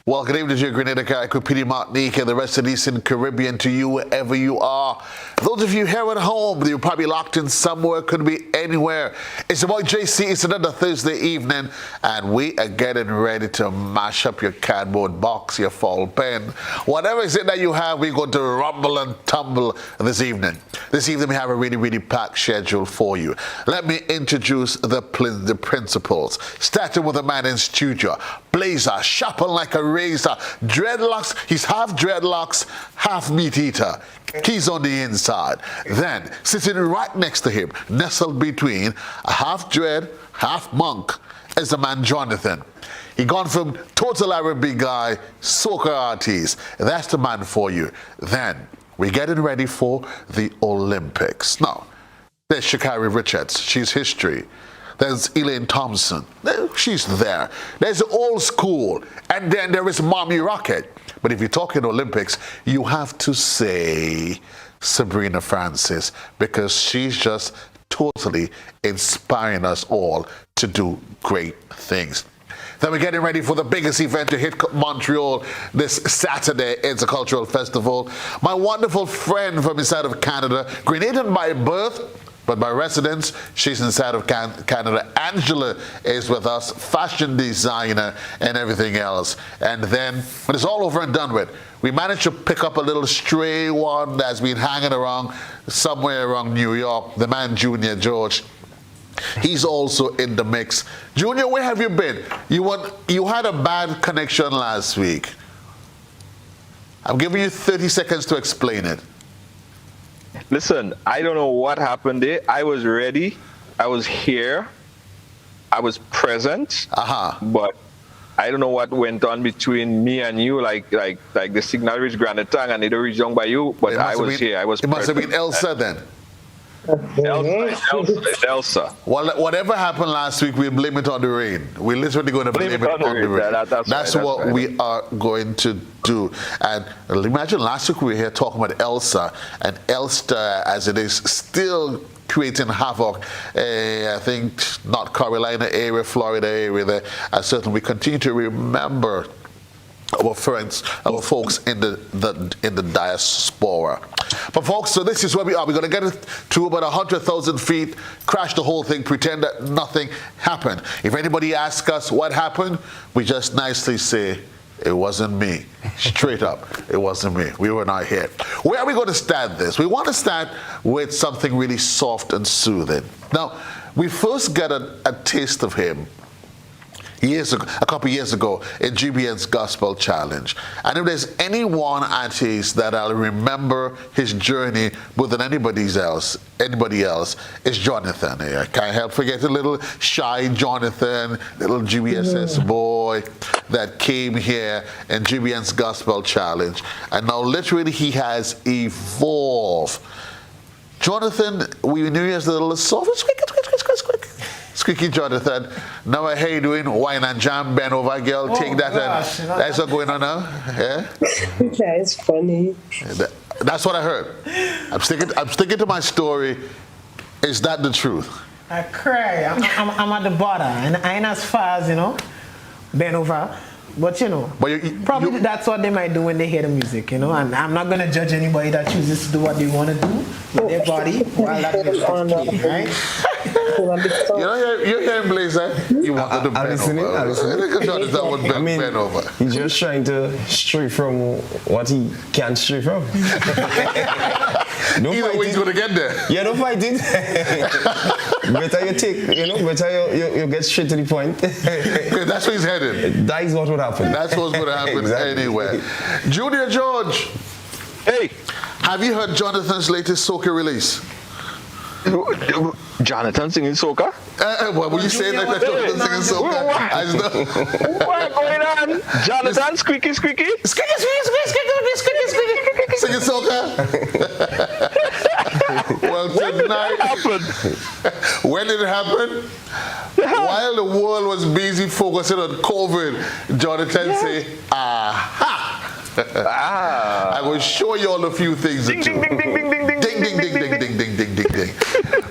Well, good evening to you, Grenada, Caribbean, Martinique, and the rest of the Eastern Caribbean, to you, wherever you are. Those of you here at home, you're probably locked in somewhere, could be anywhere. It's about JC. It's another Thursday evening, and we are getting ready to mash up your cardboard box, your fall pen. Whatever is it that you have, we're going to rumble and tumble this evening. This evening, we have a really packed schedule for you. Let me introduce the principals. Starting with a man in studio, blazer, sharpened like a razor, dreadlocks. He's half dreadlocks, half meat eater. Keys on the inside. Then, sitting right next to him, nestled between a half dread, half monk, is the man Jonathan. He gone from total Arabic guy, soca artist. That's the man for you. Then, we're getting ready for the Olympics. Now, there's Sha'Carri Richards. She's history. There's Elaine Thompson. She's there. There's the old school. And then there is Mommy Rocket. But if you're talking Olympics, you have to say Sabrina Francis, because she's just totally inspiring us all to do great things. Then we're getting ready for the biggest event to hit Montreal this Saturday. It's a cultural festival. My wonderful friend from inside of Canada, Grenadian by birth, but by residence, she's inside of Canada. Angela is with us, fashion designer and everything else. And then, when it's all over and done with, we managed to pick up a little stray one that's been hanging around somewhere around New York, the man Junior George. He's also in the mix. Junior, where have you been? You had a bad connection last week. I'm giving you 30 seconds to explain it. Listen, I don't know what happened there. I was ready. I was here. I was present. But I don't know what went on between me and you, like the signal reached Granatang and it reached young by you, but I was here. I was present. It must have been Elsa then. Elsa. Well, whatever happened last week, we blame it on the rain. We're literally going to blame it on the rain. That's what we are going to do. And imagine last week we were here talking about Elsa, and Elster, as it is, still creating havoc. I think North Carolina area, Florida area there. And certainly we continue to remember our friends, our folks in the diaspora. But folks, so this is where we are. We're going to get it to about 100,000 feet, crash the whole thing, pretend that nothing happened. If anybody asks us what happened, we just nicely say, it wasn't me. Straight up, it wasn't me. We were not here. Where are we going to start this? We want to start with something really soft and soothing. Now, we first got a taste of him a couple years ago in GBN's Gospel Challenge. And if there's any one artist that I'll remember his journey more than anybody else, is Jonathan. I can't help forgetting little shy Jonathan, little GBSS boy that came here in GBN's Gospel Challenge. And now literally he has evolved. Jonathan, we knew he was a little soft, squeaky Jonathan. Now how you doing? Wine and jam, bend over, girl. Take that. Gosh, and that's what going on now. Yeah. That is funny. That's what I heard. I'm sticking to my story. Is that the truth? I cry. I'm at the border, and I ain't as far as bend over. But probably that's what they might do when they hear the music, and I'm not gonna judge anybody that chooses to do what they want to do with their body while that music is playing, right? You're hearing Blazer. You wanted to bend over. I mean, he's just trying to stray from what he can't stray from. Either way, he's gonna get there. Yeah, don't fight it. Better you take, better you get straight to the point. That's where he's headed. That is what would happen. That's what's going to happen anyway. Junior George. Hey. Have you heard Jonathan's latest soca release? Jonathan singing soca? What were you saying like that? Jonathan singing soca? What going on? Jonathan, squeaky. Squeaky. Singing soca? Well, tonight. When did it happen? While the world was busy focusing on COVID, Jonathan say, aha! I will show you all a few things. Ding, ding, ding, ding, ding, ding, ding, ding, ding, ding, ding, ding, ding, ding.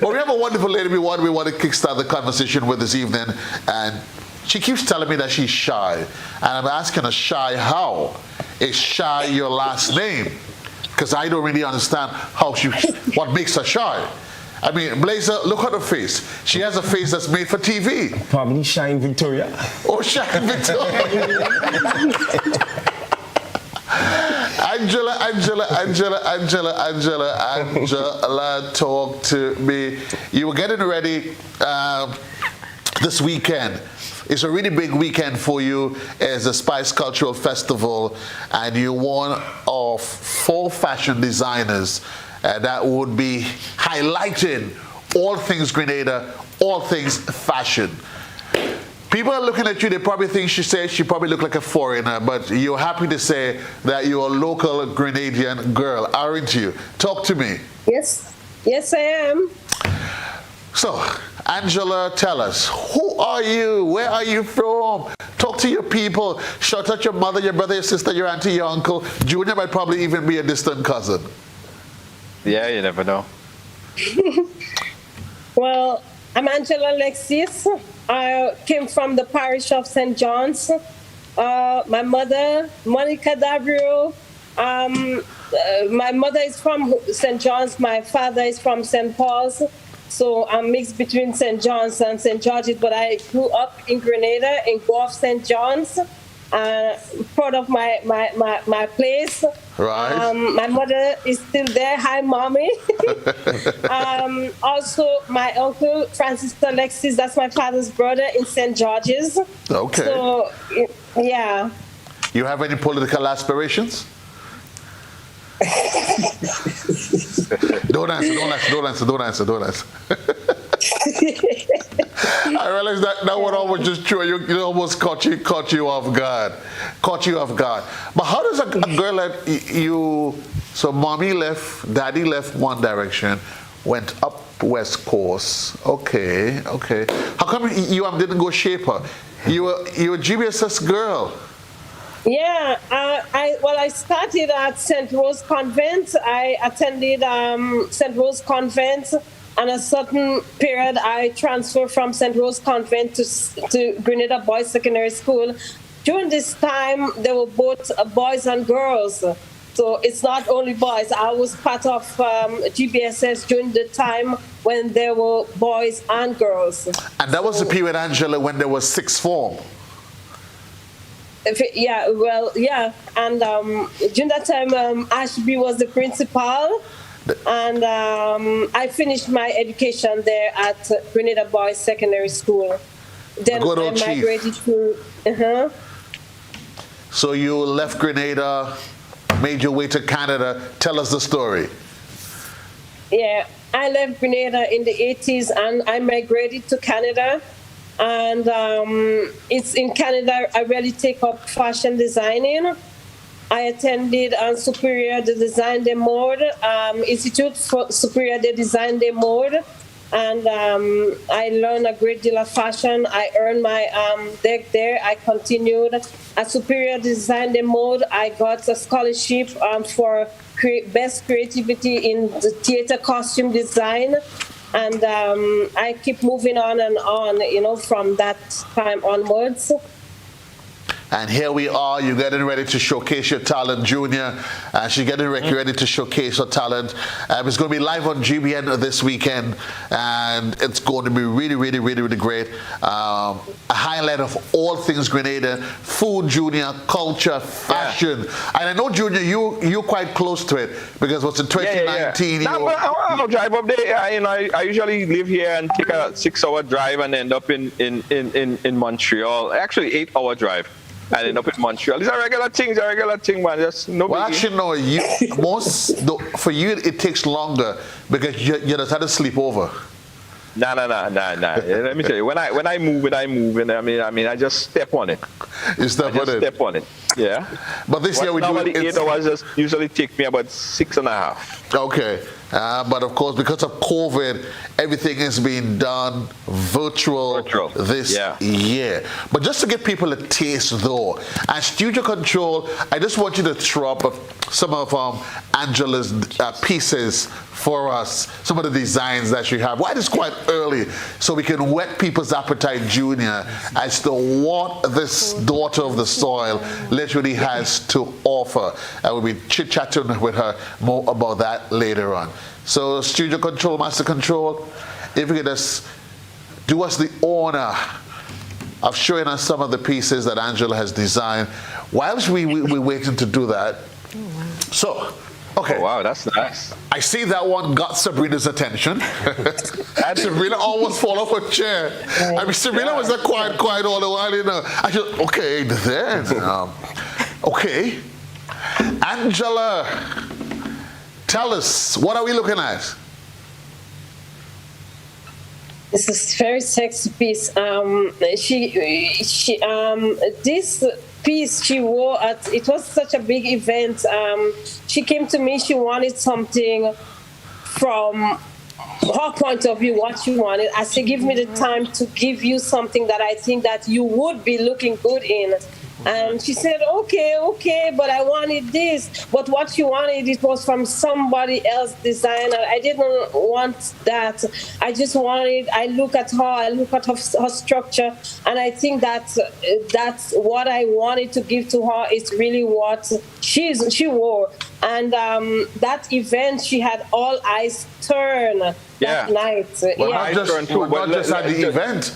But we have a wonderful lady we want to kickstart the conversation with this evening, and She keeps telling me that she's shy. And I'm asking her, shy how? Is shy your last name? Because I don't really understand what makes her shy. I mean, Blazer, look at her face. She has a face that's made for TV. Probably Shine Victoria. Oh, Shine Victoria. Angela, talk to me. You were getting ready this weekend. It's a really big weekend for you as the Spice Cultural Festival, and you're one of 4 fashion designers that would be highlighting all things Grenada, all things fashion. People are looking at you, they probably think she probably look like a foreigner, but you're happy to say that you're a local Grenadian girl, aren't you? Talk to me. Yes, I am. So, Angela, tell us, who are you? Where are you from? Talk to your people. Shout out your mother, your brother, your sister, your auntie, your uncle. Junior might probably even be a distant cousin. Yeah, you never know. Well, I'm Angela Alexis. I came from the parish of St. John's. My mother, Monica Dabrio. My mother is from St. John's. My father is from St. Paul's. So I'm mixed between St. John's and St. George's, but I grew up in Grenada, in Gulf St. John's. Proud of my place. Right. My mother is still there. Hi, mommy. Also, my uncle Francis Alexis, that's my father's brother in St. George's. Okay. So, yeah. You have any political aspirations? Don't answer. I realized that one almost just true. You almost caught you off guard. But how does a girl like you? So mommy left, daddy left one direction, went up West Coast. Okay. How come you didn't go Shaper? You were a GBSS girl. Yeah, I started at St. Rose Convent. I attended St. Rose Convent. And a certain period, I transferred from St. Rose Convent to Grenada Boys Secondary School. During this time, there were both boys and girls. So it's not only boys. I was part of GBSS during the time when there were boys and girls. And that was the period, Angela, when there was sixth form. Yeah. And during that time, Ashby was the principal. And I finished my education there at Grenada Boys Secondary School. Then I migrated to... So you left Grenada, made your way to Canada. Tell us the story. Yeah, I left Grenada in the 80s and I migrated to Canada. And it's in Canada I really take up fashion designing. I attended Superior de Design des Modes, Institute for Superior de Design des Modes, and I learned a great deal of fashion. I earned my deck there. I continued at Superior Design des Modes. I got a scholarship for best creativity in the theater costume design, and I keep moving on and on, from that time onwards. And here we are, you're getting ready to showcase your talent, Junior. She's getting ready to showcase her talent. It's going to be live on GBN this weekend, and it's going to be really, really, really, really great. A highlight of all things Grenada, food, Junior, culture, fashion. Yeah. And I know, Junior, you're quite close to it, because what's in 2019? Yeah. I'll drive up there. I usually live here and take a 6-hour drive and end up in Montreal. Actually, 8-hour drive. And end up in Montreal. It's a regular thing, man. Just no. Well, actually, no. For you, it takes longer because you just had to sleep over. Nah. Let me tell you, when I move, and I just step on it. You step on it. Yeah. But this year we do normally 8 hours just usually take me about 6.5. Okay. But of course, because of COVID, everything is being done virtual this year. But just to give people a taste, though, at Studio Control, I just want you to throw up some of Angela's pieces for us, some of the designs that she have. Why it's quite early, so we can whet people's appetite, Junior, as to what this daughter of the soil literally has to offer. I will be chit-chatting with her more about that later on. So Studio Control, Master Control, if you could just do us the honor of showing us some of the pieces that Angela has designed. Whilst we're waiting to do that. Oh, wow. So, okay. Oh, wow, that's nice. I see that one got Sabrina's attention. And Sabrina almost fall off her chair. I mean, Sabrina was there quiet all the while, you know. I just, okay, then. Okay. Angela, tell us, what are we looking at? It's a very sexy piece. This piece she wore at, it was such a big event. She came to me, she wanted something from her point of view, what she wanted. I said, give me the time to give you something that I think that you would be looking good in. And she said, okay, but I wanted this. But what she wanted, it was from somebody else's designer. I didn't want that. I just wanted, I look at her structure, and I think that's what I wanted to give to her. Is really what she wore. And that event, she had all eyes turn that night. Well, not just at the event.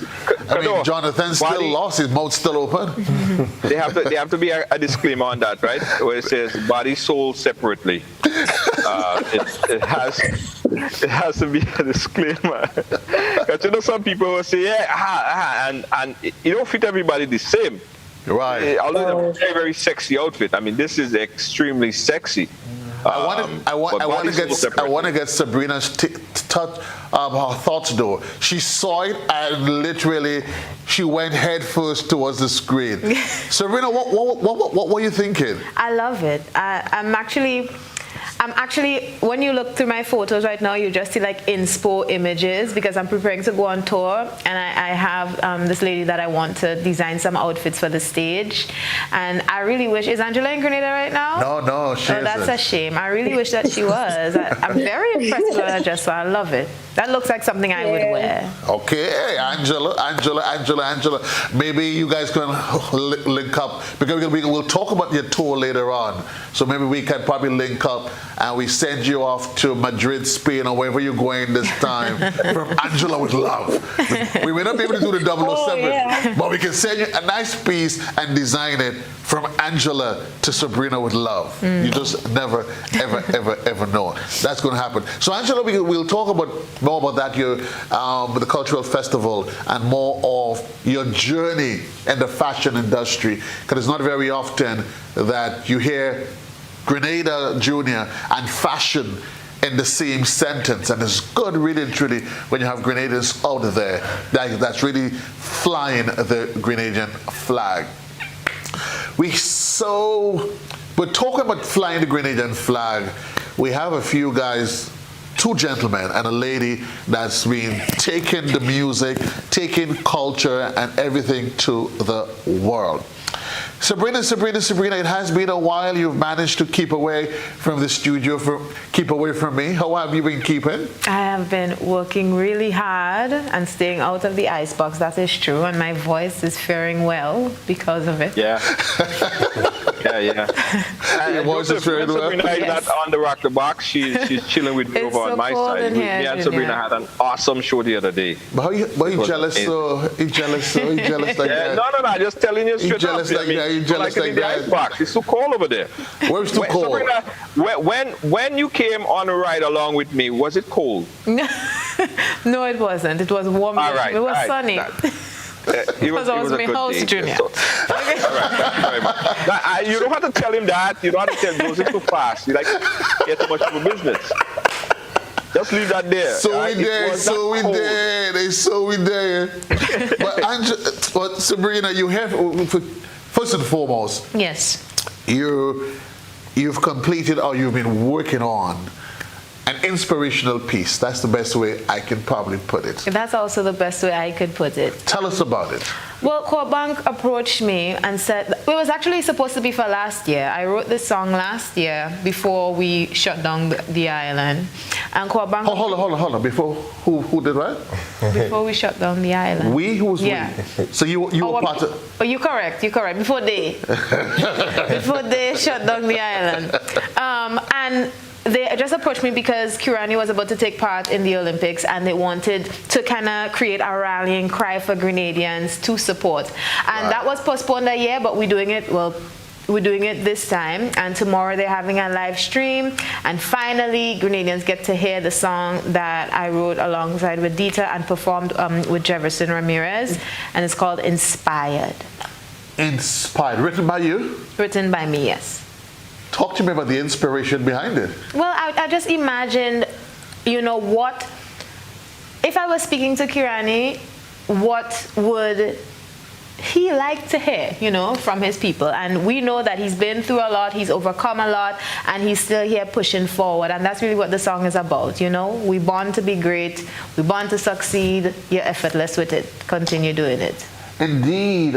I mean, Jonathan still lost, his mouth still open. They have to be a disclaimer on that, right? Where it says body, soul separately. It has to be a disclaimer. Because you know, some people will say, and you don't fit everybody the same. Right. Although it's a very, very sexy outfit. I mean, this is extremely sexy. I want to get Sabrina's her thoughts, though. She saw it and literally she went head first towards the screen. Sabrina, what were you thinking? I love it. I'm actually, when you look through my photos right now, you just see like inspo images, because I'm preparing to go on tour, and I have this lady that I want to design some outfits for the stage. And I really wish, is Angela in Grenada right now? No, she isn't. That's a shame. I really wish that she was. I'm very impressed with her dress, so I love it. That looks like something I would wear. Okay, Angela. Maybe you guys can link up, because we'll talk about your tour later on. So maybe we can probably link up and we send you off to Madrid, Spain, or wherever you're going this time from Angela with Love. We may not be able to do the 007, but we can send you a nice piece and design it from Angela to Sabrina with Love. You just never, ever know. That's going to happen. So Angela, we'll talk more about that, the cultural festival, and more of your journey in the fashion industry, because it's not very often that you hear Grenada Junior and fashion in the same sentence, and it's good, really and truly, when you have Grenadians out there that's really flying the Grenadian flag. We're talking about flying the Grenadian flag. We have a few guys, two gentlemen and a lady, that's been taking the music, taking culture and everything to the world. Sabrina, it has been a while. You've managed to keep away from the studio, keep away from me. How have you been keeping? I have been working really hard and staying out of the icebox, that is true, and my voice is faring well because of it. Yeah. Your voice is faring well? Sabrina is not on the Rock the Box. She's chilling with me over on my side. Me and Sabrina had an awesome show the other day. But how you jealous so? You jealous like that? No, I'm just telling you straight up. Jealous like that? You jealous like that? Icebox. It's too cold over there. Where's too cold? Sabrina, when you came on a ride along with me, was it cold? No, it wasn't. It was warm. It was sunny. It was my house, Junior. So, okay. All right. You don't have to tell him that. You don't have to tell him. It was too fast. You get too much of a business. Just leave that there. So we there. But Sabrina, you have, first and foremost, yes, you've completed, or you've been working on An inspirational piece. That's the best way I can probably put it. That's also the best way I could put it. Tell us about it. Well, Korbank approached me and said, it was actually supposed to be for last year. I wrote this song last year before we shut down the island. And Korbank... Hold on. Before, who did what? Before we shut down the island. We? Who was we? So you were part of... Oh, you're correct. Before they. Before they shut down the island. And they just approached me because Kirani was about to take part in the Olympics and they wanted to kind of create a rallying cry for Grenadians to support. And that was postponed a year, but we're doing it this time. And tomorrow they're having a live stream. And finally, Grenadians get to hear the song that I wrote alongside with Dita and performed with Jefferson Ramirez. And it's called Inspired. Inspired. Written by you? Written by me, yes. Talk to me about the inspiration behind it. Well, I just imagined, what, if I was speaking to Kirani, what would he like to hear, from his people? And we know that he's been through a lot, he's overcome a lot, and he's still here pushing forward. And that's really what the song is about, We born to be great, we born to succeed, you're effortless with it. Continue doing it. Indeed,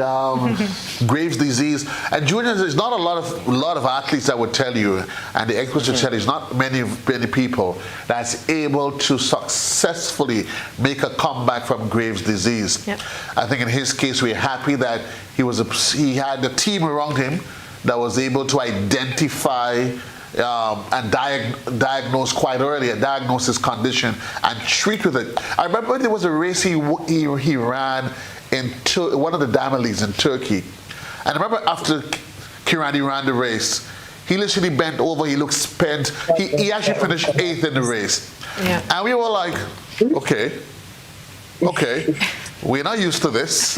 Graves' disease. And Junior, there's not a lot of athletes that would tell you, and the experts would tell you, there's not many people that's able to successfully make a comeback from Graves' disease. Yep. I think in his case, we're happy that he had a team around him that was able to identify and diagnose quite early, diagnose his condition and treat with it. I remember there was a race he ran in one of the Diamond Leagues in Turkey. And I remember after Kirani ran the race, he literally bent over, he looked spent. He actually finished 8th in the race. Yeah. And we were like, okay, we're not used to this.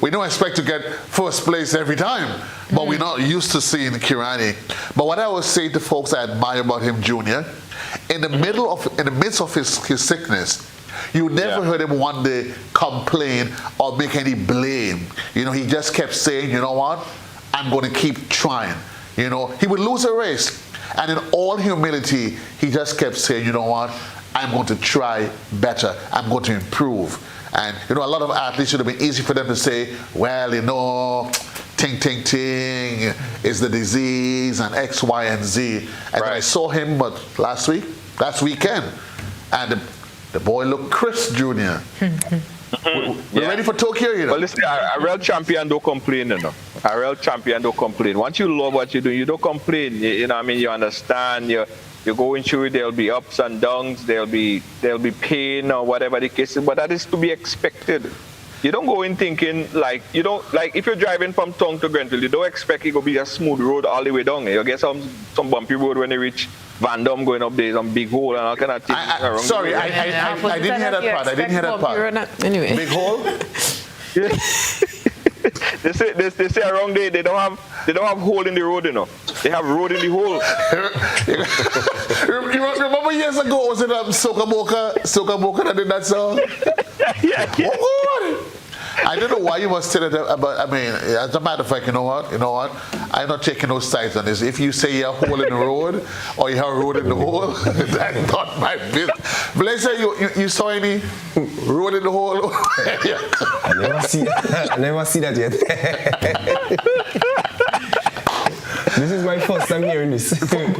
We don't expect to get first place every time, but we're not used to seeing Kirani. But what I would say to folks I admire about him, Junior, in the midst of his sickness, you never heard him one day complain or make any blame. He just kept saying, you know what, I'm going to keep trying. He would lose a race, and in all humility, he just kept saying, you know what, I'm going to try better. I'm going to improve. And, a lot of athletes, it would have been easy for them to say, well, ting, is the disease and X, Y, and Z. And then I saw him last weekend, and the boy looked crisp, Junior. We're ready for Tokyo, Well, listen, a real champion don't complain, A real champion don't complain. Once you love what you do, you don't complain. You understand. You're going through it. There'll be ups and downs. There'll be pain or whatever the case is. But that is to be expected. You don't go in thinking if you're driving from town to Grenville, you don't expect it to be a smooth road all the way down. You get some bumpy road when you reach Van Dam going up there, some big hole and all kind of things. Sorry, I didn't hear that part. Anyway. Big hole? They say around there they don't have hole in the road, They have road in the hole. Remember years ago, was it Soca Boca that did that song? Yeah. What? I don't know why you must say that, but as a matter of fact, you know what? I'm not taking no sides on this. If you say you have a hole in the road or you have a road in the hole, that's not my business. But let's say you saw any road in the hole. I never see that yet. This is my first time hearing this.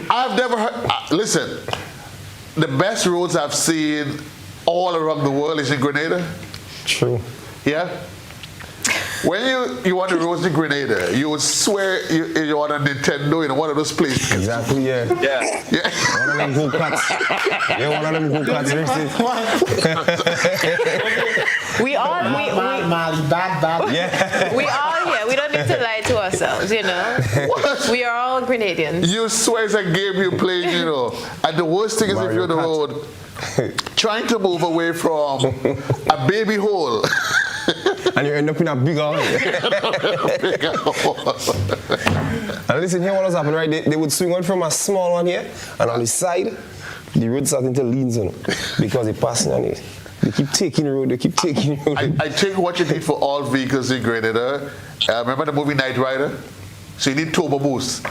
I've never heard. Listen, the best roads I've seen all around the world is in Grenada. True. Yeah? When you on the roads in Grenada, you would swear you're on a Nintendo in one of those places. Exactly, yeah. Yeah. One of them go-karts. Yeah, one of them go-karts races. We all here. We don't need to lie to ourselves, What? We are all Grenadians. You swear it's a game you're playing, And the worst thing is if you're on the road trying to move away from a baby hole. And you end up in a big hole. And listen, here what was happening, right? They would swing on from a small one here, and on the side, the road starting to lean, because they're passing on it. They keep taking the road, I think what you need for all vehicles in Grenada, remember the movie Knight Rider? So you need turbo boost.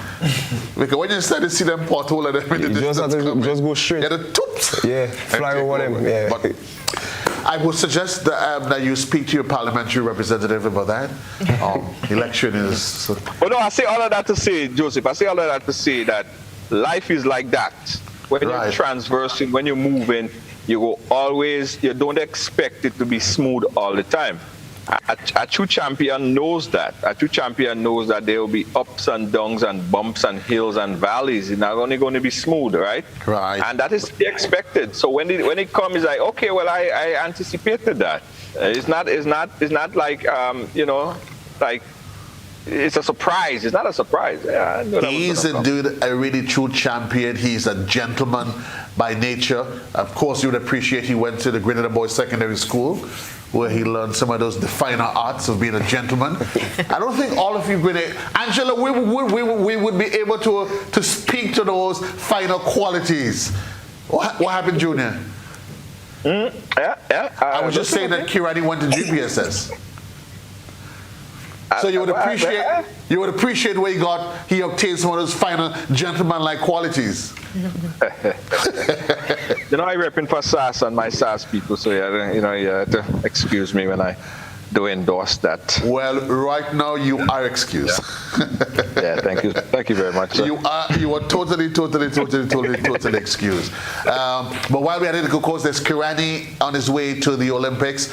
Because when you start to see them pothole and everything, you just have to just go straight. Yeah, the toops. Yeah, fly over them. Yeah. But I would suggest that you speak to your parliamentary representative about that. Election is... Well, no, I say all of that to say, Joseph, I say all of that to say that life is like that. When you're transversing, when you're moving, you don't expect it to be smooth all the time. A true champion knows that. A true champion knows that there will be ups and downs and bumps and hills and valleys. It's not only going to be smooth, right? Right. And that is to be expected. So when it comes, it's like, okay, well, I anticipated that. It's not like like it's a surprise. It's not a surprise. Yeah, I know he's indeed a really true champion. He's a gentleman by nature. Of course, you would appreciate he went to the Grenada Boys Secondary School, where he learned some of those finer arts of being a gentleman. I don't think all of you, Angela, we would be able to speak to those finer qualities. What happened, Junior? I was just saying that Kirani went to GPSS. So you would appreciate where he obtained some of those finer gentleman-like qualities. I repping for SAS and my SAS people, so you have to excuse me when I do endorse that. Well, right now you are excused. Yeah, thank you very much, sir. You are totally excused. But while we are at it, of course, there's Kirani on his way to the Olympics.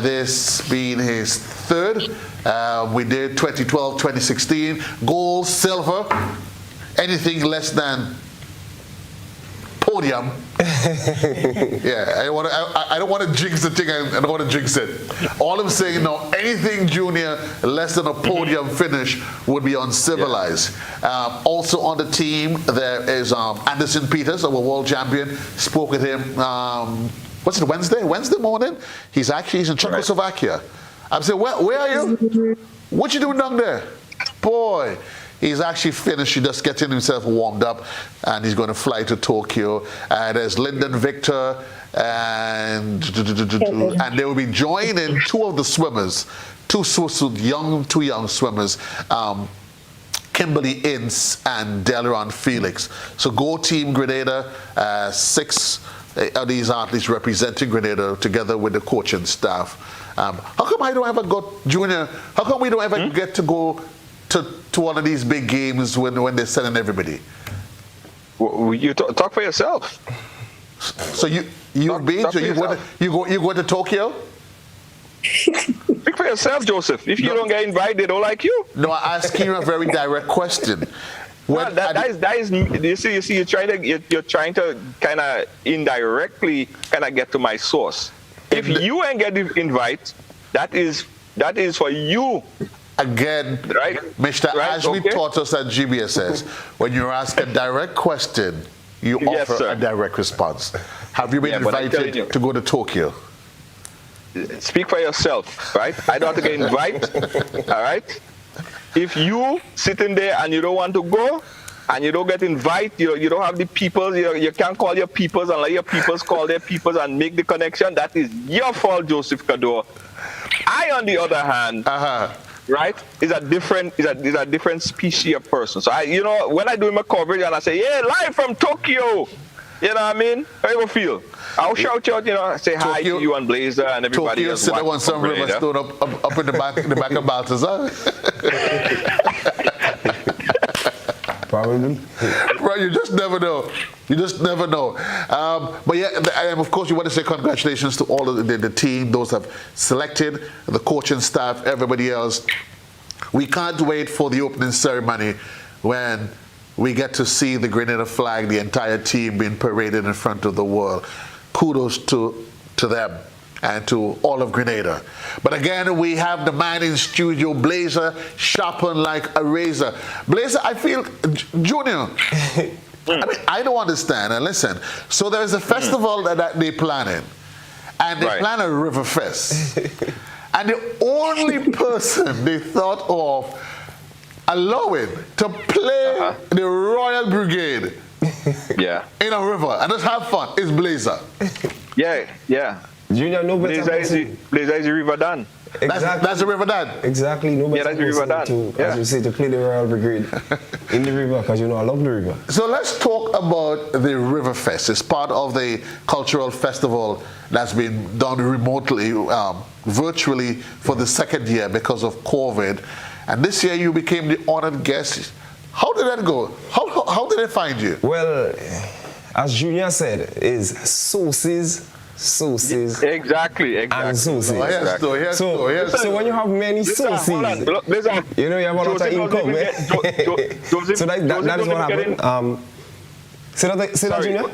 This being his third. We did 2012, 2016, gold, silver, anything less than podium. Yeah, I don't want to jinx the thing. I don't want to jinx it. All I'm saying, no, anything junior less than a podium finish would be uncivilized. Yeah. Also on the team there is Anderson Peters, our world champion. Spoke with him. What's it? Wednesday morning. He's in Czechoslovakia. I'm saying, where are you? What you doing down there? Boy, he's actually finished. He's just getting himself warmed up, and he's going to fly to Tokyo. There's Lyndon Victor, and they will be joining two of the swimmers, two young swimmers, Kimberly Ince and Deleron Felix. So go Team Grenada, 6 of these athletes representing Grenada together with the coaching staff. How come I don't ever go, Junior? How come we don't ever get to go to one of these big games when they're sending everybody? Well, you talk for yourself. So you've been? So you go to Tokyo? Speak for yourself, Joseph. If you don't get invited, they don't like you. No, I'm asking you a very direct question. You see, you're trying to kind of indirectly kind of get to my source. If you ain't get the invite, that is for you. Again, right? Mr. Right? Ashby taught us at GBSS, when you ask a direct question, you offer a direct response. Have you been invited to go to Tokyo? Speak for yourself, right? I don't have to get invited, all right? If you sitting there and you don't want to go, and you don't get invited, you don't have the people, you can't call your peoples and let your peoples call their peoples and make the connection, that is your fault, Joseph Kador. I, on the other hand, right, is a different species of person. So when I do my coverage and I say, yeah, live from Tokyo, you know what I mean? How you feel? I'll shout out, say hi to you and Blazer and everybody else. Tokyo, sit on some river stone up in the back of Balthazar. Probably. Right, you just never know. But yeah, and of course, you want to say congratulations to all of the team, those have selected, the coaching staff, everybody else. We can't wait for the opening ceremony when we get to see the Grenada flag, the entire team being paraded in front of the world. Kudos to them and to all of Grenada. But again, we have the man in studio, Blazer, sharpened like a razor. Blazer, I feel, Junior, I don't understand. And listen, so there's a festival that they're planning, and they plan a river fest. And the only person they thought of allowing to play the Royal Brigade in a river and just have fun is Blazer. Yeah. Junior, no better Blazer is the River Dan. Exactly. That's the river dad. Exactly. No better that's the river dad. as you say, to play the Royal Brigade in the river, because you know I love the river. So let's talk about the River Fest. It's part of the cultural festival that's been done remotely, virtually for the second year because of COVID. And this year you became the honored guest. How did that go? How did they find you? Well, as Junior said, is sauces. Exactly. And sauces. So when you have many sauces, listen, you know you have a lot of income. So that is what happened. Say that, Junior?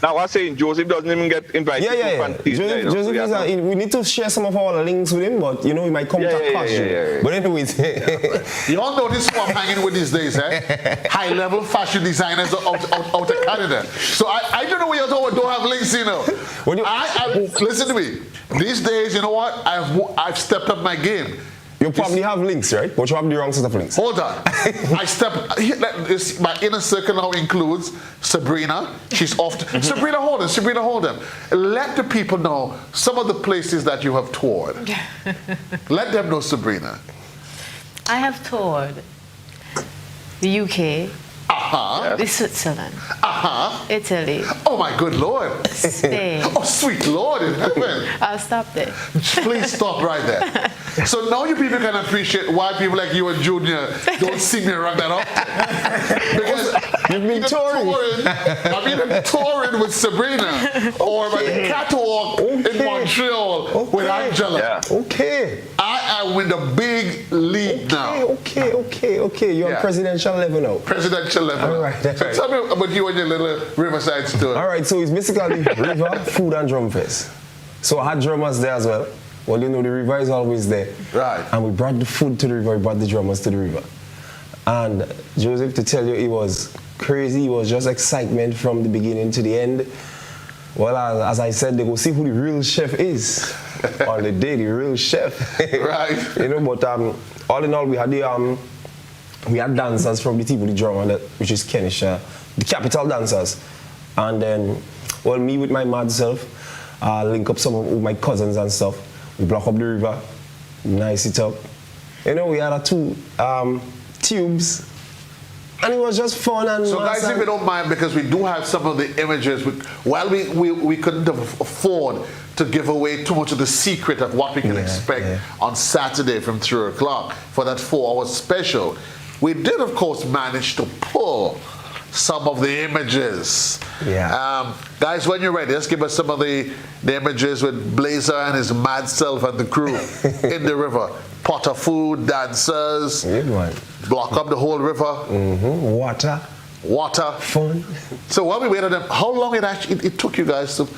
Now I was saying Joseph doesn't even get invited to Fantasia. Joseph is we need to share some of our links with him, but you know he might come to costume. But anyways, you all know this is what I'm hanging with these days, eh? High-level fashion designers out of Canada. So I don't know where you don't have links, you know. Listen to me. These days, you know what? I've stepped up my game. You probably have links, right? But you have the wrong set of links. Hold on. My inner circle now includes Sabrina. She's off. Sabrina, hold on. Let the people know some of the places that you have toured. Let them know, Sabrina. I have toured the UK, the Switzerland, Italy. Oh my good Lord. Spain. Oh sweet Lord in heaven. I'll stop there. Please stop right there. So now you people can appreciate why people like you and Junior don't see me around that often. Because you've been touring. I've been touring with Sabrina or by the catwalk in Montreal with Angela. Yeah. Okay. I am in the big league now. Okay. You're on presidential level now. Presidential level. All right. So tell me about you and your little Riverside story. All right, so it's basically River, Food and Drum Fest. So I had drummers there as well. Well, you know, the river is always there. Right. And we brought the food to the river, we brought the drummers to the river. And Joseph, to tell you, it was crazy. It was just excitement from the beginning to the end. Well, as I said, they go see who the real chef is. On the day, the real chef. Right. You know, but all in all, we had we had dancers from the team with the drummer, which is Kenisha, the capital dancers. And then, well, me with my mad self, link up some of my cousins and stuff. We block up the river, nice it up. You know, we had two tubes, and it was just fun. And so guys, if you don't mind, because we do have some of the images, while we couldn't afford to give away too much of the secret of what we can expect on Saturday from 3 o'clock for that 4-hour special, we did, of course, manage to pull some of the images. Yeah. Guys, when you're ready, let's give us some of the images with Blazer and his mad self and the crew in the river. Pot of food, dancers, block up the whole river. Water. Fun. So while we waited, how long it took you guys to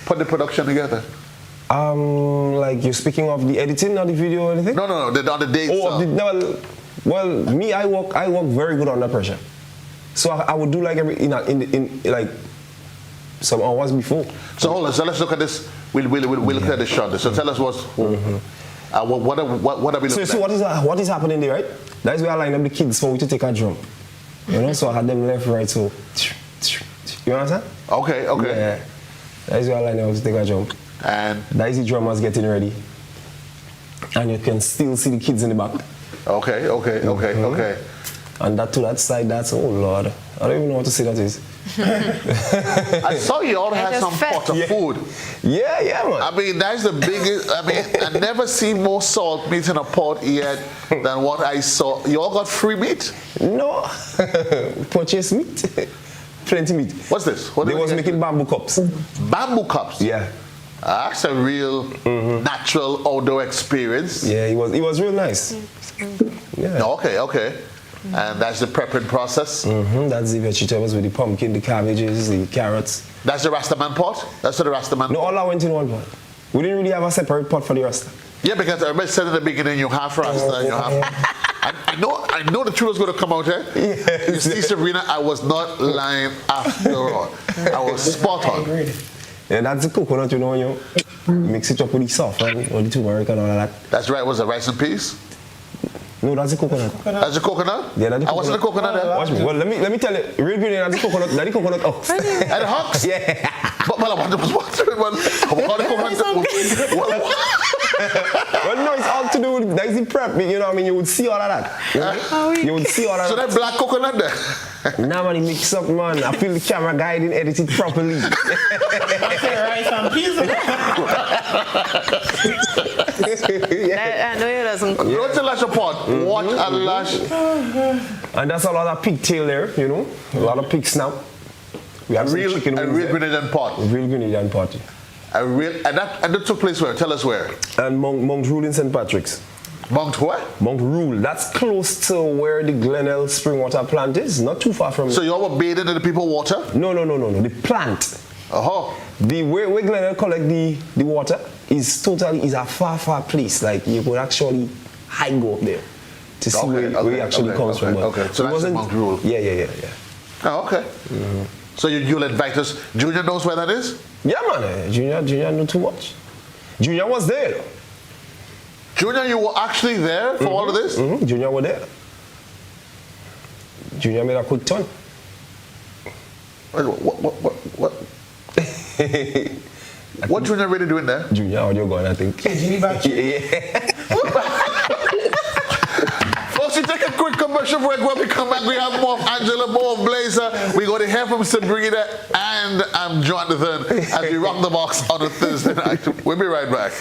put the production together? Like you're speaking of the editing of the video or anything? No, on the day itself. Well, me, I work very good under pressure. So I would do like in like some hours before. So hold on. So let's look at this. We'll look at this shot. So tell us what are we looking at? So what is happening there, right? That is where I line up the kids for we to take a drum. You know, so I had them left, right. So you understand? Okay. Yeah. That is where I line up to take a drum. And that is the drummers getting ready. And you can still see the kids in the back. Okay. And that to that side, that's, oh Lord, I don't even know what to say that is. I saw you all had some pot of food. Yeah, man. I mean, that's the biggest, I never seen more salt meat in a pot yet than what I saw. You all got free meat? No, purchase meat. Plenty meat. What's this? They was making bamboo cups. Bamboo cups? Yeah. That's a real natural outdoor experience. Yeah, it was real nice. Yeah. Okay. And that's the prepping process? That's the vegetables with the pumpkin, the cabbages, the carrots. That's the Rastaman pot? That's the Rastaman pot? No, all I went in one pot. We didn't really have a separate pot for the Rasta. Yeah, because everybody said in the beginning you have Rasta and you have... I know the truth was going to come out here. Yes. You see, Sabrina, I was not lying after all. I was spot on. Yeah, that's the coconut, you know, when you mix it up with the saffron or the turmeric and all of that. That's right. Was it rice and peas? No, that's the coconut. That's the coconut? Yeah, that's the coconut. I wasn't the coconut there. Watch me. Well, let me tell you, real beauty, that's the coconut. That's the coconut ox. And the hawks? Yeah. But I was wondering, how the coconut? Well, no, it's that is the prep, you know what I mean? You would see all of that. You know? You would see all of So that. that black coconut there? Nah, man, he mix up, man. I feel the camera guy didn't edit it properly. Rice and peas. I know it doesn't. Watch a lash pot. Watch a lash. And that's a lot of pigtail there, you know? A lot of pig snout. We have Real, some chicken a wings real there. Grenadian pot. Real Grenadian pot. And that took place where? Tell us where. And Mount Rule in St. Patrick's. Mount what? Mount Rule. That's close to where the Glenelg spring water plant is. Not too far from So you all were bathing in the people water? No. The plant. Uh-huh. The where Glenelg collect the water is a far place. Like you could actually go up there to see where it actually comes from. Okay. So that's Mount Rule. Yeah. Oh, okay. So you'll invite us. Junior knows where that is? Yeah, man. Junior know too much. Junior was there. Junior, you were actually there for all of this? Junior was there. Junior made a quick turn. What? What Junior really doing there? Junior audio gone, I think. Yeah. Folks, we take a quick commercial break. When we come back, we have more of Angela, more of Blazer. We're going to hear from Sabrina and I'm Jonathan as we rock the box on a Thursday night. We'll be right back.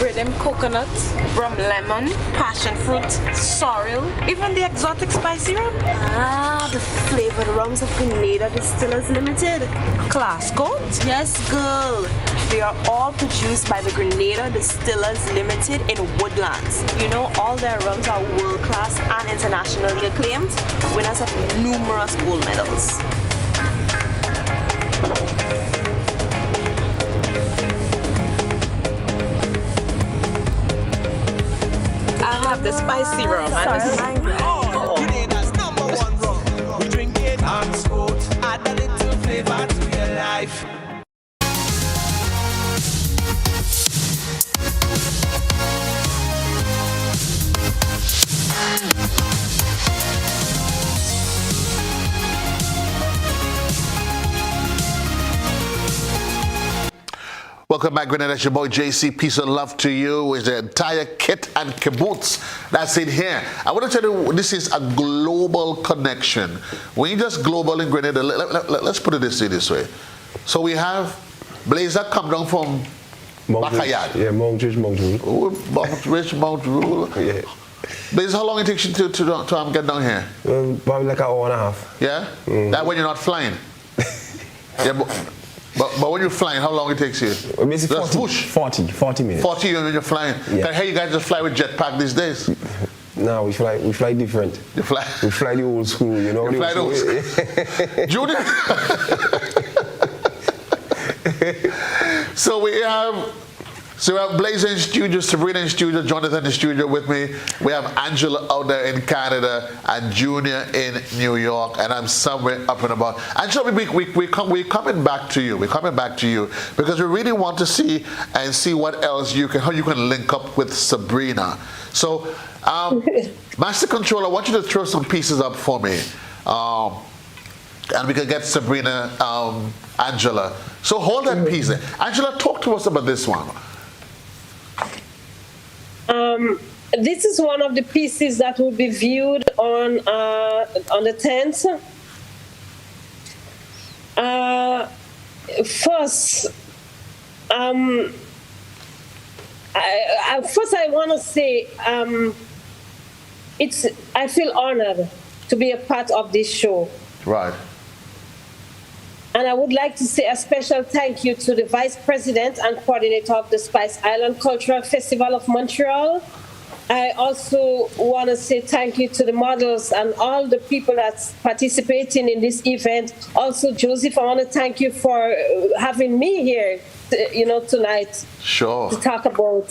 Rhythm coconut, rum lemon, passion fruit, sorrel, even the exotic spicy rum. Ah, the flavored rums of Grenada Distillers Limited. Class coat? Yes, girl. They are all produced by the Grenada Distillers Limited in Woodlands. You know, all their rums are world-class and internationally acclaimed, winners of numerous gold medals. I have the spicy rum. Grenada's #1 rum. We drink it on sport. Add a little flavor to your life. Welcome back, Grenada. It's your boy JC. Peace and love to you. With the entire kit and caboose that's in here. I want to tell you, this is a global connection. When you just global in Grenada, let's put it this way. So we have Blazer come down from Bacayad. Yeah, Mount Rule. Oh, Mount Rule. Yeah. Blazer, how long it takes you to get down here? Probably like an hour and a half. Yeah? That when you're not flying? Yeah, but when you're flying, how long it takes you? Basically 40 minutes. 40 when you're flying. Yeah. Hey, you guys just fly with jetpack these days? No, we fly different. You fly? We fly the old school, you know. You fly the old school. Judy? So we have So we have Blazer in studio, Sabrina in studio, Jonathan in studio with me. We have Angela out there in Canada and Junior in New York, and I'm somewhere up and about. Angela, we're coming back to you. We're coming back to you because we really want to see what else how you can link up with Sabrina. So, Master Controller, I want you to throw some pieces up for me. And we can get Sabrina, Angela. So hold that piece. Angela, talk to us about this one. This is one of the pieces that will be viewed on the 10th. First, I want to say I feel honored to be a part of this show. Right. And I would like to say a special thank you to the Vice President and Coordinator of the Spice Island Cultural Festival of Montreal. I also want to say thank you to the models and all the people that's participating in this event. Also, Joseph, I want to thank you for having me here, tonight. Sure. To talk about,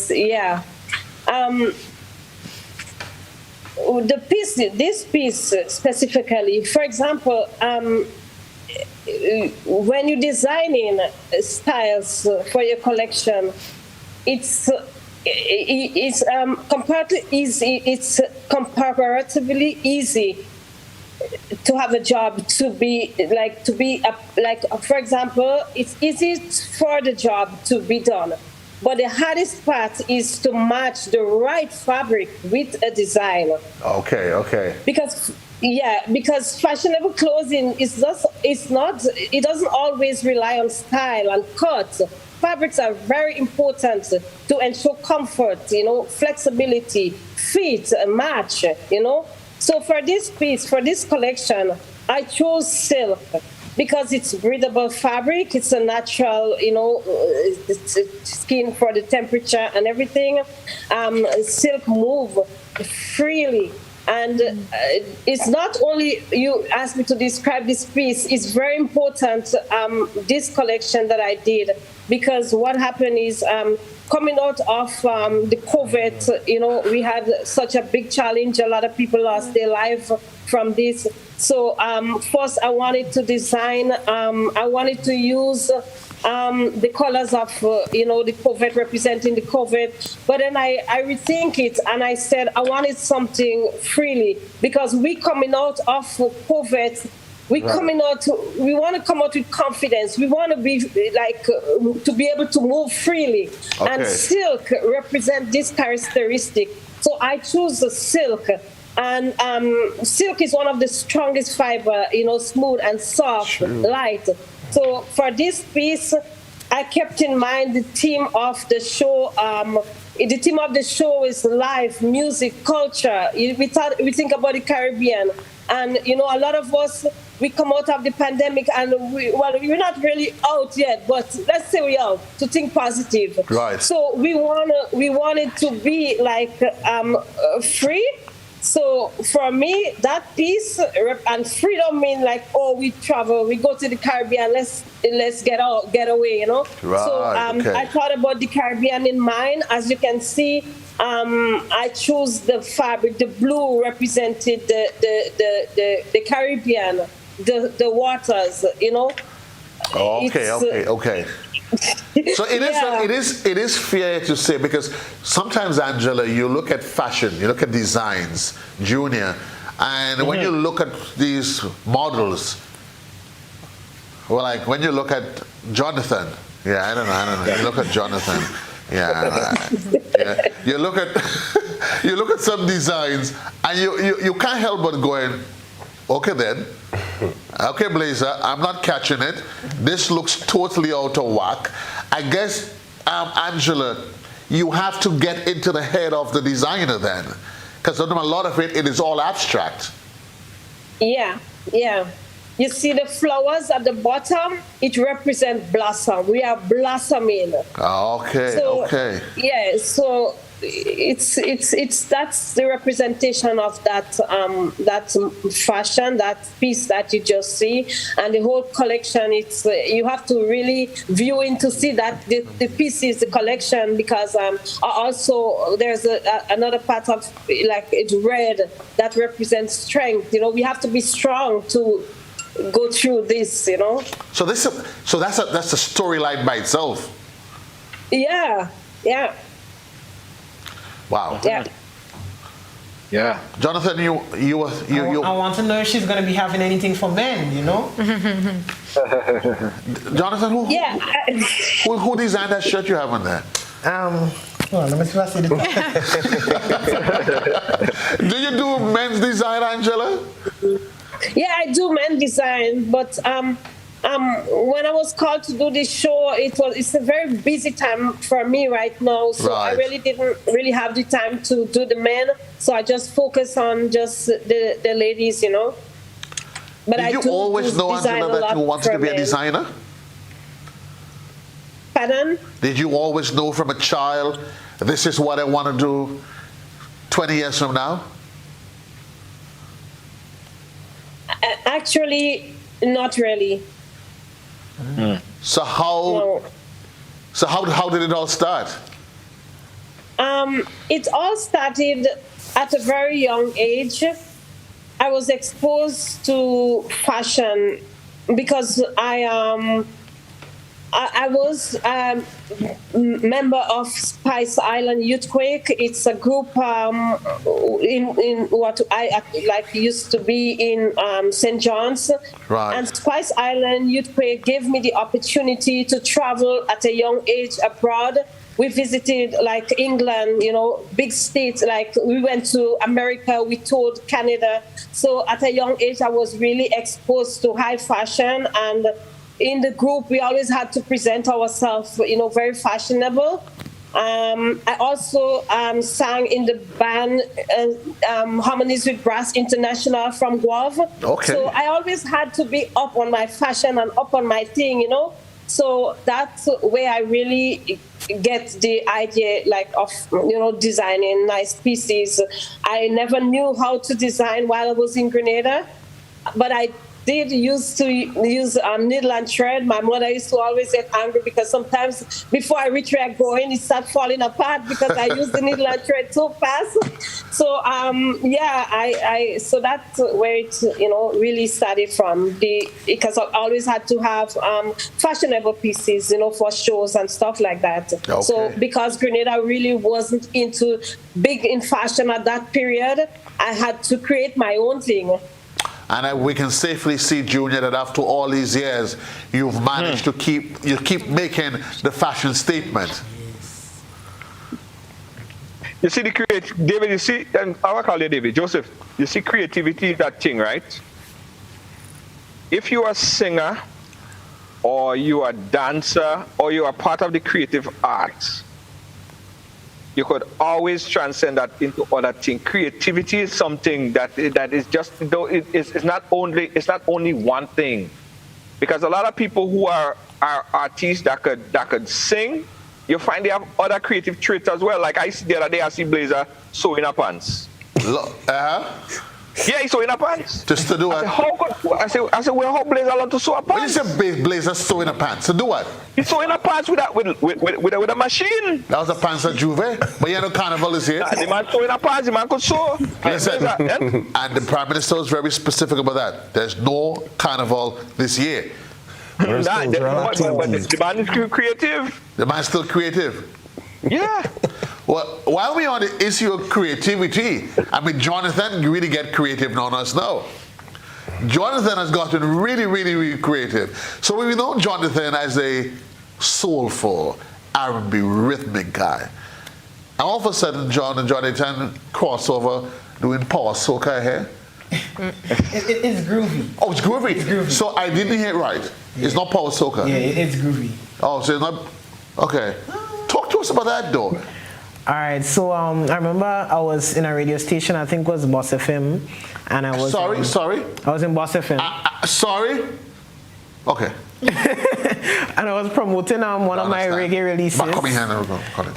this piece specifically, for example, when you're designing styles for your collection, it's comparatively easy to have a job for example, it's easy for the job to be done, but the hardest part is to match the right fabric with a design. Okay. Because fashionable clothing it doesn't always rely on style and cut. Fabrics are very important to ensure comfort, flexibility, fit, match, So for this piece, for this collection, I chose silk because it's breathable fabric. It's a natural, skin for the temperature and everything. Silk move freely. And it's not only, you asked me to describe this piece, it's very important, this collection that I did, because what happened is coming out of the COVID, we had such a big challenge. A lot of people lost their life from this. So first I wanted to design, I wanted to use the colors of, the COVID, representing the COVID. But then I rethink it and I said I wanted something freely because we coming out of COVID. We want to come out with confidence. We want to be to be able to move freely. Okay. And silk represents this characteristic. So I choose the silk. And silk is one of the strongest fiber, smooth and soft, light. So for this piece, I kept in mind the theme of the show. The theme of the show is life, music, culture. We think about the Caribbean. And, a lot of us, we come out of the pandemic and we're not really out yet, but let's say we're out, to think positive. Right. So we wanted to be free. So for me, that piece and freedom mean we travel, we go to the Caribbean, let's get away, Right, So I thought about the Caribbean in mind. As you can see, I chose the fabric. The blue represented the Caribbean, the waters, Okay. So it is fair to say, because sometimes, Angela, you look at fashion, you look at designs, Junior, and when you look at these models, when you look at Jonathan, I don't know, you look at Jonathan, you look at some designs, and you can't help but going, okay then. Okay, Blazer, I'm not catching it. This looks totally out of whack. I guess, Angela, you have to get into the head of the designer then, because a lot of it is all abstract. Yeah. You see the flowers at the bottom, it represents blossom. We are blossoming. Okay. Yeah, so it's that's the representation of that fashion, that piece that you just see, and the whole collection. It's you have to really view in to see that the piece is the collection, because also there's another part of like it's red that represents strength. We have to be strong to go through this. So that's a storyline by itself. Yeah. Wow. Yeah. Jonathan, I want to know if she's going to be having anything for men, Jonathan, who designed that shirt you have on there? Well, let me see if I see the Do you do men's design, Angela? Yeah, I do men's design, but when I was called to do this show, it's a very busy time for me right now, so I really didn't have the time to do the men, so I just focus on just the ladies, But Did you always know, Angela, that you wanted to be a designer? Pardon? Did you always know from a child, this is what I want to do 20 years from now? Actually, not really. So how did it all start? It all started at a very young age. I was exposed to fashion because I was a member of Spice Island Youthquake. It's a group in what I used to be in St. John's. Right. And Spice Island Youthquake gave me the opportunity to travel at a young age abroad. We visited like England, big states. Like we went to America, we toured Canada. So at a young age, I was really exposed to high fashion, and in the group, we always had to present ourselves, very fashionable. I also sang in the band Harmonies with Brass International from Guave. Okay. So I always had to be up on my fashion and up on my thing, So that's where I really get the idea, of designing nice pieces. I never knew how to design while I was in Grenada, but I did used to use needle and thread. My mother used to always get angry because sometimes before I reach where I go in, it starts falling apart because I use the needle and thread so fast. So so that's where it really started from. Because I always had to have fashionable pieces for shows and stuff like that. Okay. So because Grenada really wasn't big in fashion at that period, I had to create my own thing. And we can safely see, Junior, that after all these years, you've managed to keep making the fashion statement. You see the David, you see, and I will call you David, Joseph, you see creativity is that thing, right? If you are a singer, or you are a dancer, or you are part of the creative arts, you could always transcend that into other things. Creativity is something that is just, it's not only one thing, because a lot of people who are artists that could sing, you find they have other creative traits as well. Like I see the other day, I see Blazer sewing her pants. Yeah, he's sewing her pants. Just to do what? I said, well, how Blazer learn to sew her pants? When you say Blazer sewing her pants, to do what? He's sewing her pants with a machine. That was a pants at Juve, but you know Carnival is here. The man sewing her pants, the man could sew. Listen, and the Prime Minister was very specific about that. There's no Carnival this year. But the man is creative. The man's still creative. Yeah. Well, while we're on the issue of creativity, Jonathan, you really get creative on us now. Jonathan has gotten really, really, really creative. So we know Jonathan as a soulful, R&B rhythmic guy. And all of a sudden, Jonathan crossover doing power soca here. It's groovy. Oh, it's groovy. It's groovy. So I didn't hear it right. Yeah. It's not power soca. Yeah, it's groovy. Oh, so it's not. Okay. Talk to us about that, though. All right, so I remember I was in a radio station, I think it was BOXX 8th, and I was... Sorry? I was in BOXX 8th. Sorry? Okay. and I was promoting one of my reggae releases.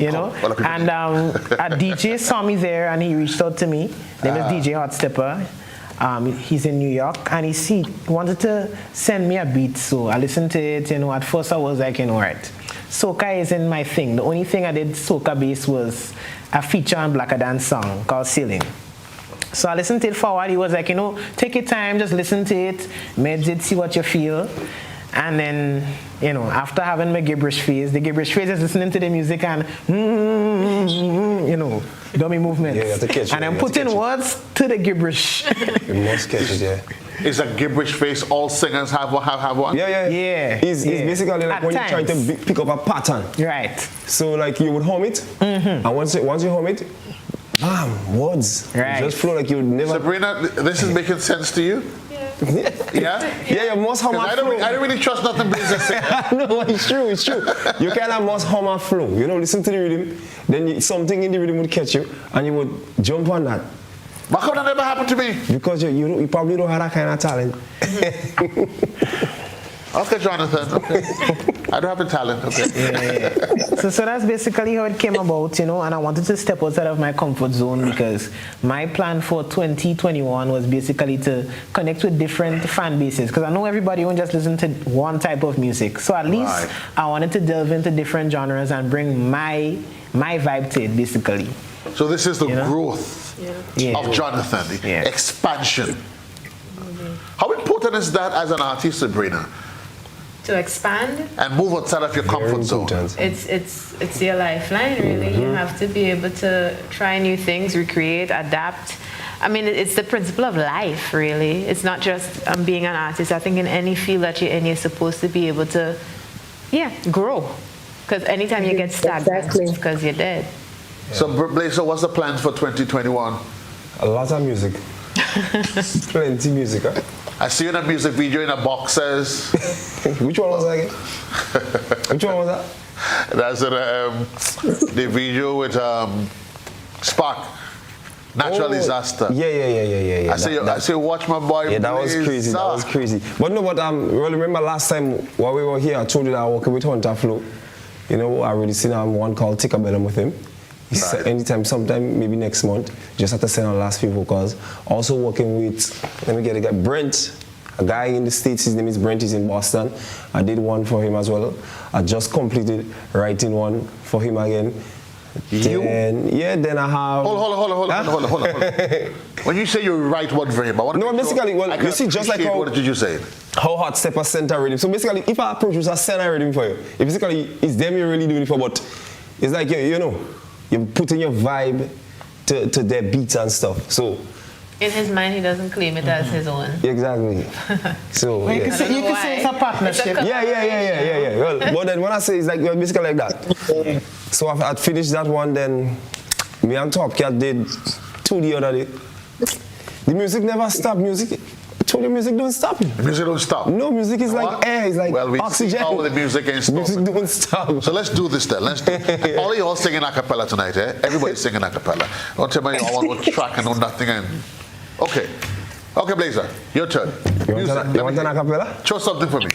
You know, and a DJ saw me there and he reached out to me. His name is DJ Hot Stepper. He's in New York and he wanted to send me a beat, so I listened to it. You know, at first I was like, you know, right, soca isn't my thing. The only thing I did soca based was a feature on Blacker Dance song called Ceiling. So I listened to it for a while. He was like, you know, take your time, just listen to it, meditate, see what you feel. And then, you know, after having my gibberish phase, the gibberish phase is listening to the music and, you know, dummy movements. Yeah, you have to catch it. And I'm putting words to the gibberish. You must catch it, yeah. Is a gibberish face all singers have one? Yeah. It's basically like At when times. you're trying to pick up a pattern. Right. So like you would hum it, and once you hum it, bam, words. Right. It just flow like you would never. Sabrina, this is making sense to you? Yeah? Yeah, you must hum a flow. I don't really trust nothing Blazer saying. No, it's true. You kind of must hum a flow. You know, listen to the rhythm, then something in the rhythm would catch you, and you would jump on that. How come that never happened to me? Because you probably don't have that kind of talent. Okay, Jonathan. Okay. I don't have the talent. Okay. Yeah. So that's basically how it came about, you know, and I wanted to step outside of my comfort zone because my plan for 2021 was basically to connect with different fan bases because I know everybody won't just listen to one type of music. So at least I wanted to delve into different genres and bring my vibe to it, basically. So this is the growth of Jonathan, the expansion. How important is that as an artist, Sabrina? To expand and move outside of your comfort zone. It's your lifeline, really. You have to be able to try new things, recreate, adapt. I mean, it's the principle of life, really. It's not just being an artist. I think in any field that you're in, you're supposed to be able to, grow. Because anytime you get stagnant, it's because you're dead. So, Blazer, what's the plans for 2021? A lot of music. Plenty music, huh? I see you in a music video in a boxers. Which one was that again? Which one was that? That's the video with Spark. Natural disaster. Yeah. I say, watch my boy. Yeah, that was crazy. That was crazy. But no, well, remember last time while we were here, I told you that I was working with Hunter Flo. You know, I already seen one called Tick a Bellum with him. He said anytime, sometime, maybe next month, just have to send our last few vocals. Also working with, let me get a guy, Brent, a guy in the States, his name is Brent, he's in Boston. I did one for him as well. I just completed writing one for him again. Then I have... Hold on. When you say you write one for him, I want to basically, well, you see, just like how... What did you say? How Hot Stepper sent a rhythm. So basically, if a producer send a rhythm for you, basically, it's them you're really doing it for, but it's like, you know, you're putting your vibe to their beats and stuff. So in his mind, he doesn't claim it as his own. Exactly. So you can say it's a partnership. Yeah. Well, but then when I say it's like basically like that. So I'd finished that one. Then me and Top Cat did 2 the other day. The music never stopped. I told you music don't stop. The music don't stop. No, music is like air. It's like oxygen. See how the music ain't stop. Music don't stop. So let's do this then. All of y'all singing a cappella tonight, eh? Everybody's singing a cappella. Don't tell me you all want to track and know nothing. Okay, Blazer, your turn. You want an a cappella? Show something for me.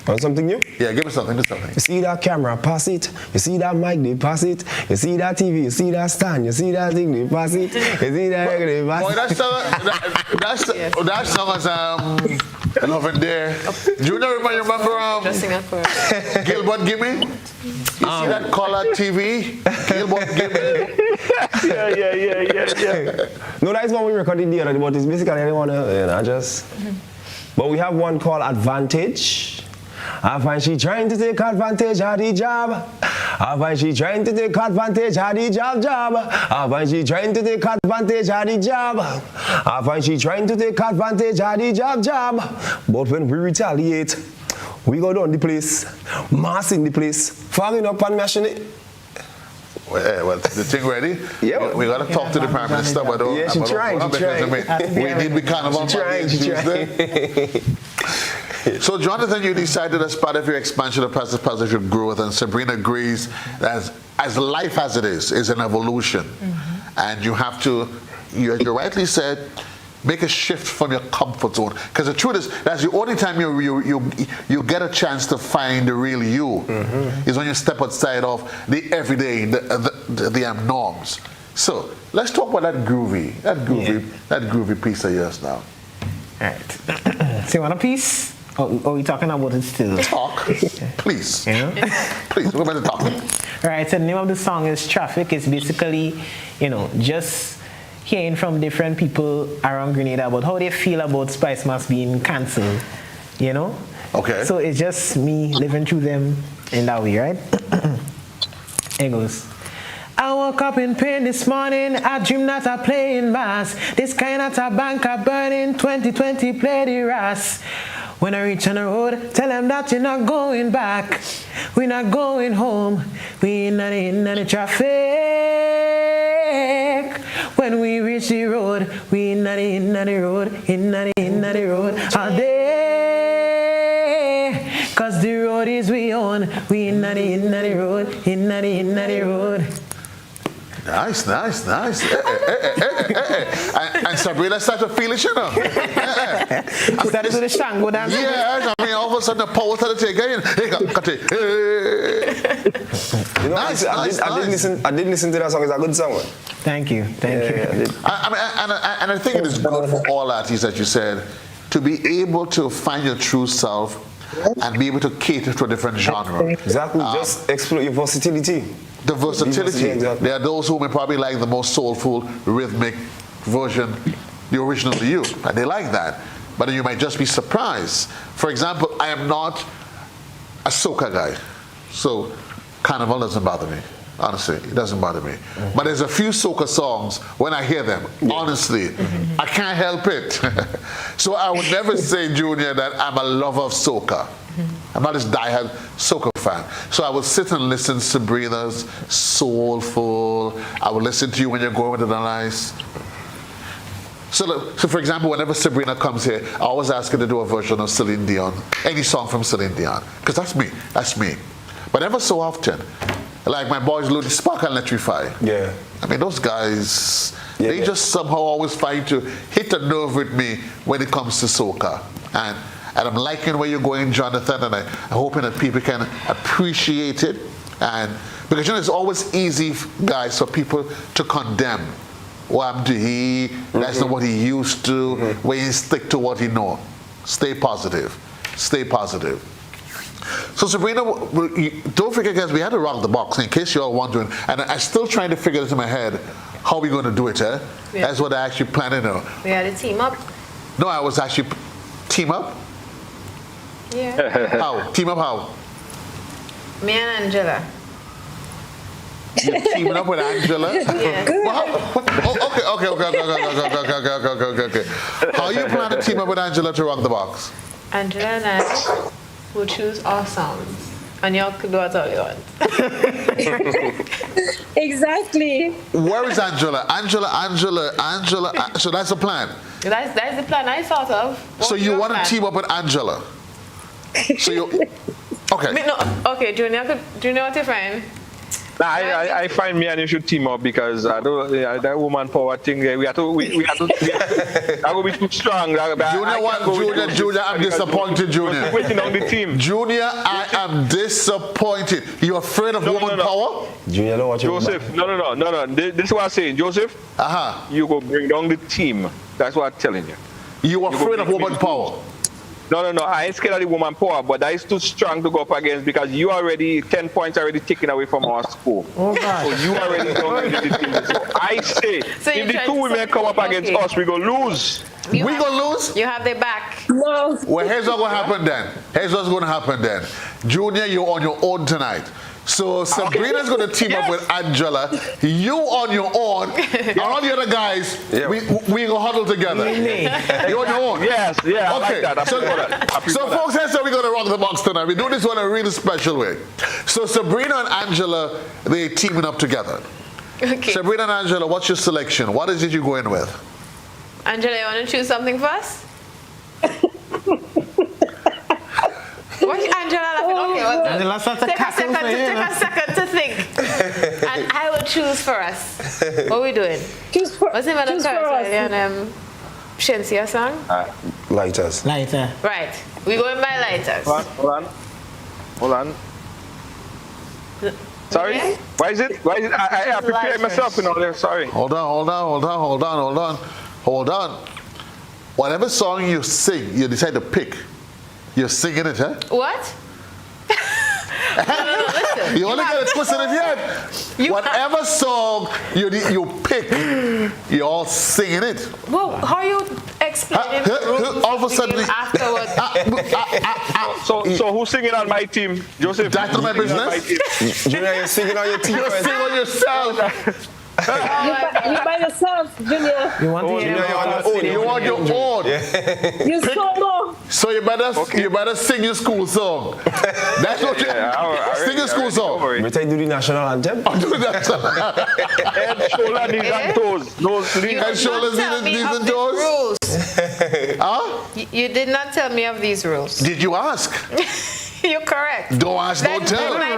Want something new? Yeah, give me something. You see that camera, pass it. You see that mic, they pass it. You see that TV, you see that stand, you see that thing, they pass it. You see that record, they pass it. Boy, that song is Love and Dare. Do you remember Gilbert Gimme? You see that color TV? Gilbert Gimme? Yeah. No, that is what we recorded the other day, but it's basically I didn't want to, But we have one called Advantage. I find she trying to take advantage of the job. I find she trying to take advantage of the job. I find she trying to take advantage of the job. I find she trying to take advantage of the job. But when we retaliate, we go down the place, mass in the place, fogging up and mashing it. Well, the thing ready? Yeah. We got to talk to the Prime Minister. Yeah, she trying. We need to be kind of on Tuesday. So, Jonathan, you decided as part of your expansion of part of your growth, and Sabrina agrees that as life as it is an evolution. And you have to, you rightly said, make a shift from your comfort zone. Because the truth is, that's the only time you get a chance to find the real you, is when you step outside of the everyday, the norms. So let's talk about that groovy piece of yours now. All right. So you want a piece? Or are we talking about it still? Talk, please. You know? Please, we're going to talk. All right, so the name of the song is Traffic. It's basically, just hearing from different people around Grenada about how they feel about Spice Mass being cancelled, Okay. So it's just me living through them in that way, right? Here goes. I woke up in pain this morning, I dreamed that I playing mass. This kind of a bank I burning, 2020 play the ras. When I reach on the road, tell them that you're not going back. We're not going home. We in the traffic. When we reach the road, we in the road, in the road all day. Cause the road is we own. We in the road, in the road. Nice. And Sabrina started to feel it, Started to the shango dance. Yeah, I mean, all of a sudden the power started to take in. Nice. I didn't listen to that song. It's a good song, man. Thank you. And I think it is good for all artists, as you said, to be able to find your true self and be able to cater to a different genre. Exactly. Just explore your versatility. The versatility. Exactly. There are those who may probably like the most soulful, rhythmic version, the original you, and they like that. But you might just be surprised. For example, I am not a soca guy, so Carnival doesn't bother me. Honestly, it doesn't bother me. But there's a few soca songs, when I hear them, honestly, I can't help it. So I would never say, Junior, that I'm a lover of soca. I'm not this diehard soca fan. So I would sit and listen to Sabrina's Soulful. I would listen to you when you're going with the nice. So for example, whenever Sabrina comes here, I always ask her to do a version of Celine Dion, any song from Celine Dion, because that's me. But ever so often, like my boys Louis Spark and Electrify. Yeah. I mean, those guys, they just somehow always find to hit a nerve with me when it comes to soca. And I'm liking where you're going, Jonathan, and I'm hoping that people can appreciate it. And because it's always easy, guys, for people to condemn. What he? That's not what he used to. When you stick to what he know. Stay positive. So Sabrina, don't forget, guys, we had to rock the box, in case you're all wondering. And I'm still trying to figure this in my head, how we're going to do it, eh? Yeah. That's what I actually planning to. We had a team up. No, I was actually team up. Yeah. How? Team up how? Me and Angela. You're teaming up with Angela? Yeah. Okay. How you plan to team up with Angela to rock the box? Angela and I will choose our songs. And y'all can do whatever you want. Exactly. Where is Angela? Angela. So that's the plan. That's the plan I thought of. So you want to team up with Angela? So you okay? Okay, Junior what you find? Nah, I find me and you should team up because that woman power thing. We have to. That will be too strong. Junior, I'm disappointed, Junior. Waiting on the team. Junior, I am disappointed. You afraid of woman power? Junior, don't watch Joseph, no. This is what I'm saying, Joseph. You go bring down the team. That's what I'm telling you. You afraid of woman power? No. I ain't scared of the woman power, but that is too strong to go up against because you already 10 points already taken away from our school. Oh gosh. So you already don't get the team. So I say, if the two women come up against us, we go lose. We gonna lose? You have their back. No. Well, here's what's gonna happen then. Junior, you're on your own tonight. So Sabrina's going to team up with Angela. You on your own. And all the other guys, we going to huddle together. You're on your own. Yes, yeah, okay. I like that. So folks, here's how we're going to rock the box tonight. We're doing this one in a really special way. So Sabrina and Angela, they're teaming up together. Okay. Sabrina and Angela, what's your selection? What is it you're going with? Angela, you want to choose something first? What's Angela laughing? Okay, Angela starts to take a second to think. And I will choose for us. What are we doing? Choose for What's the name of the us. Shensia song? Lighters. Lighter. Right. We going by lighters. Hold on. Sorry? Okay. Why is it? I prepared myself in all there. Sorry. Hold on. Whatever song you sing, you decide to pick. You're singing it, huh? What? No, listen. You only got to twist it in your head. Whatever song you pick, you're all singing it. Well, how are you explaining the rules all of a sudden afterwards? So who's singing on my team? Joseph? That's not my business. Junior, you're singing on your team. You're singing on yourself. You by yourself, Junior. You want to hear You want your own. You solo. So you better sing your school song. That's what you sing your school song. But I do the national anthem. I'll do that. Head, shoulder, knees, and toes. Head, shoulders, knees, and toes. Rules. Huh? You did not tell me of these rules. Did you ask? You're correct. Don't ask, don't That's tell. my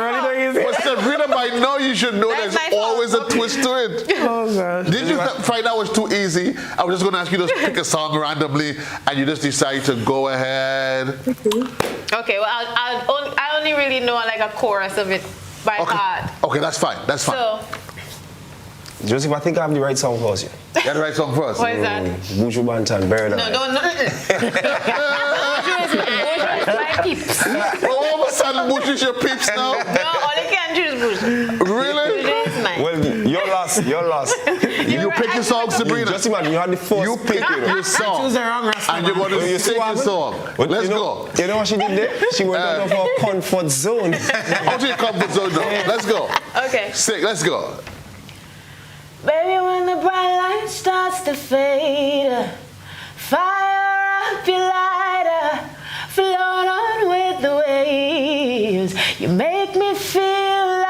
fault. But Sabrina might know you should know That's there's my fault. always a twist to it. Oh, God. Did you find out it was too easy? I was just going to ask you to pick a song randomly and you just decide to go ahead. Okay, well, I only really know like a chorus of it by heart. Okay, that's fine. That's fine. So, Joseph, I think I have the right song first. You got the right song first. what is that? Buju Banton, Buried No, Alive. no. Buju is my peeps. Well, all of a sudden, Bush is your peeps now? No, all you can do is Buju. Really? Buju is mine. Well, you're lost. You pick your song, Sabrina. Just imagine, you had the first You pick your song. Choose the wrong Rasta And you're man. going to You see sing what your song. But Let's you know, go. You know what she did there? She went out of her comfort zone. Out of your comfort zone now. Let's go. Okay. Sing, let's go. Baby, when the bright light starts to fade, fire up your lighter, float on with the waves. You make me feel lighter.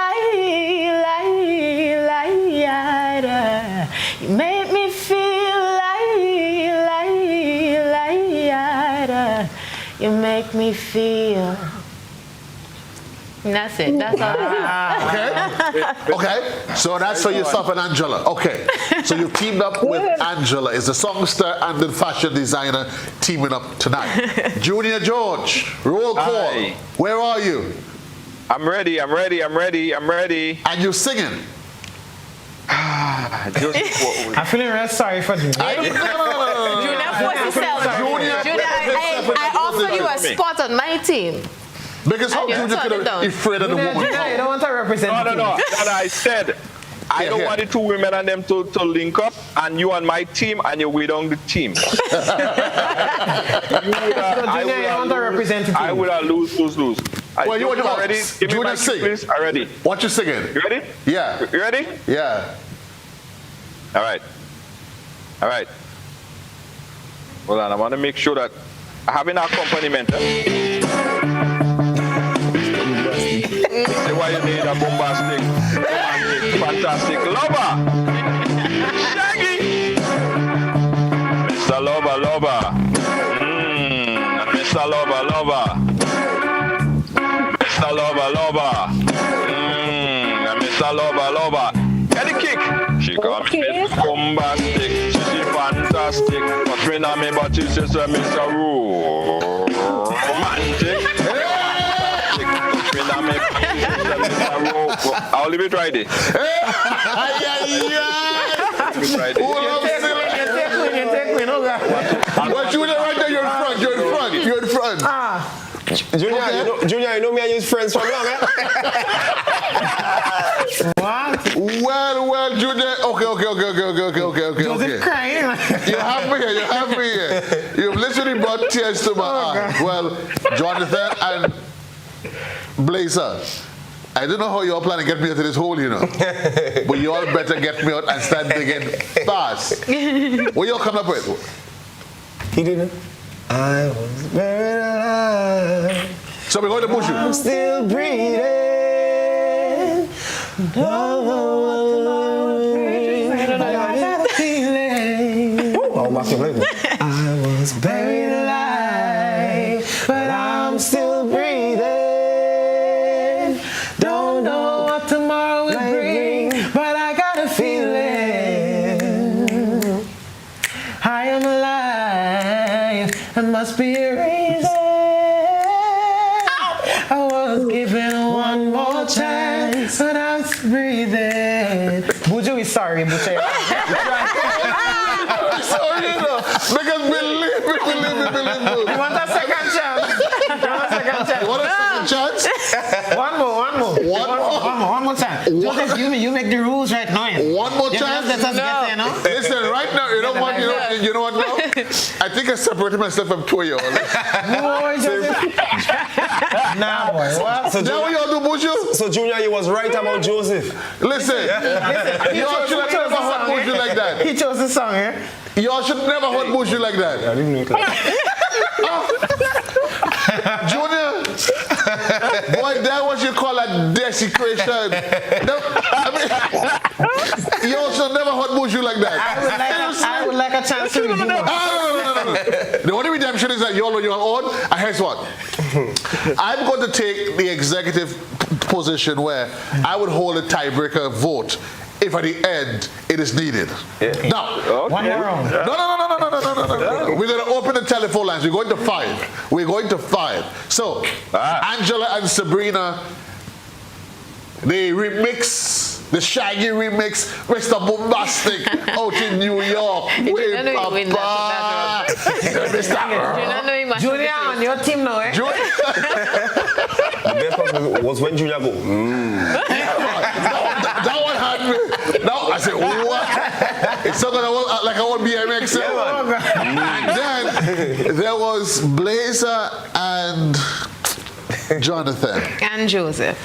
You make me feel lighter. You make me feel. That's it. That's all. Okay. So that's for yourself and Angela. Okay. So you teamed up with Angela. Is the songster and the fashion designer teaming up tonight. Junior George, roll call. Hi. Where are you? I'm ready. And you singing? Joseph, I'm feeling real sorry for you. Junior, force yourself. Junior, I offered you a spot on my team. Because how And you Junior turned could it down. have afraid of the woman? Junior, you don't want to represent the No. team. I said I don't want the two women and them to link up, and you on my team, and you weigh down the team. So, Junior, you want to represent the team. I would have lose. Well, you want to ready? Give me Junior my cue, sing. please. I'm ready. What you singing? You ready? Yeah. You ready? Yeah. All right. Hold on. I want to make sure that I have an accompaniment. Say why you need a bombastic, fantastic lover. Shaggy. Mr. Lover. Mr. Lover. Mr. Lover. Mr. Lover. Get the kick. She comes with bombastic. She's fantastic. But when I'm about to say Mr. Romantic. I'll leave it right there. But Junior, right there, you're in front. Junior, Okay. Junior, you know me and his friends from long, eh? What? Well, Junior. Okay. Joseph crying. You have me here. You've literally brought tears to my eyes. Well, Jonathan and Blazer, I don't know how you all plan to get me out of this hole, you know. But you all better get me out and start digging fast. What y'all coming up with? He didn't. I was buried alive. So we're going to push you. I'm still breathing. I got a feeling. Oh, my feeling. I was buried alive, but I'm still breathing. Don't know what tomorrow will bring, but I got a feeling. I am alive. shine when I'm breathing. Buju is sorry, Buju. Sorry, no. Because believe me. You want a second chance? You want a second chance? One more chance. Joseph, you make the rules right now. One more chance? Let us get there, no? Listen, right now, you know what now? I think I separated myself from 2 years old. No, Joseph. Nah, boy. What? So now what y'all do, Buju? So Junior, you was right about Joseph. Listen. Y'all should have never heard Buju like that. He chose the song, eh? Y'all should never heard Buju like that. I didn't know it. Junior, boy, that what you call a desecration. Y'all should never heard Buju like that. I would like a chance to review. No. The only redemption is that y'all on your own. And here's what. I'm going to take the executive position where I would hold a tiebreaker vote if at the end it is needed. Yeah. Now, One more round. No. We're going to open the telephone lines. We're going to 5. So, Angela and Sabrina, they remix. The Shaggy remix, Mr. Bombastic out in New York. With Papa. Junior on your team now, eh? The best part was when Junior go. That one had me. Now I said, what? It's not gonna work like I want BMX. And then there was Blazer and Jonathan. And Joseph.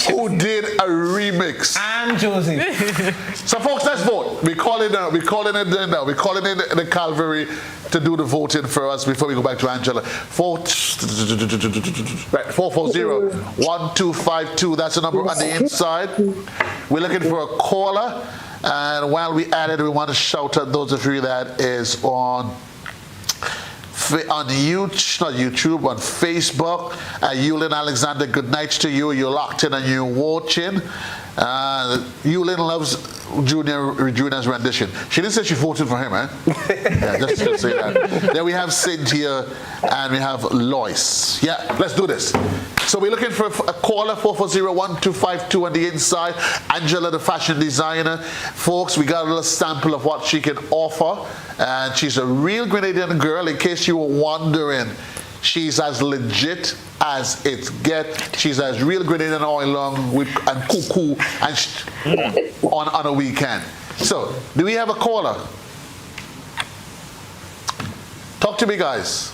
Who did a remix. And Joseph. So folks, let's vote. We're calling it the Calvary to do the voting for us before we go back to Angela. 440-1252. That's the number on the inside. We're looking for a caller. And while we at it, we want to shout at those of you that is on YouTube, on Facebook. Yulin Alexander, good night to you. You're locked in and you're watching. Yulin loves Junior's rendition. She didn't say she voted for him, eh? Yeah, just to say that. Then we have Cynthia and we have Lois. Yeah, let's do this. So we're looking for a caller, 440-1252 on the inside. Angela, the fashion designer. Folks, we got a little sample of what she can offer. And she's a real Grenadian girl, in case you were wondering. She's as legit as it gets. She's as real Grenadian all along with and cuckoo and on a weekend. So, do we have a caller? Talk to me, guys.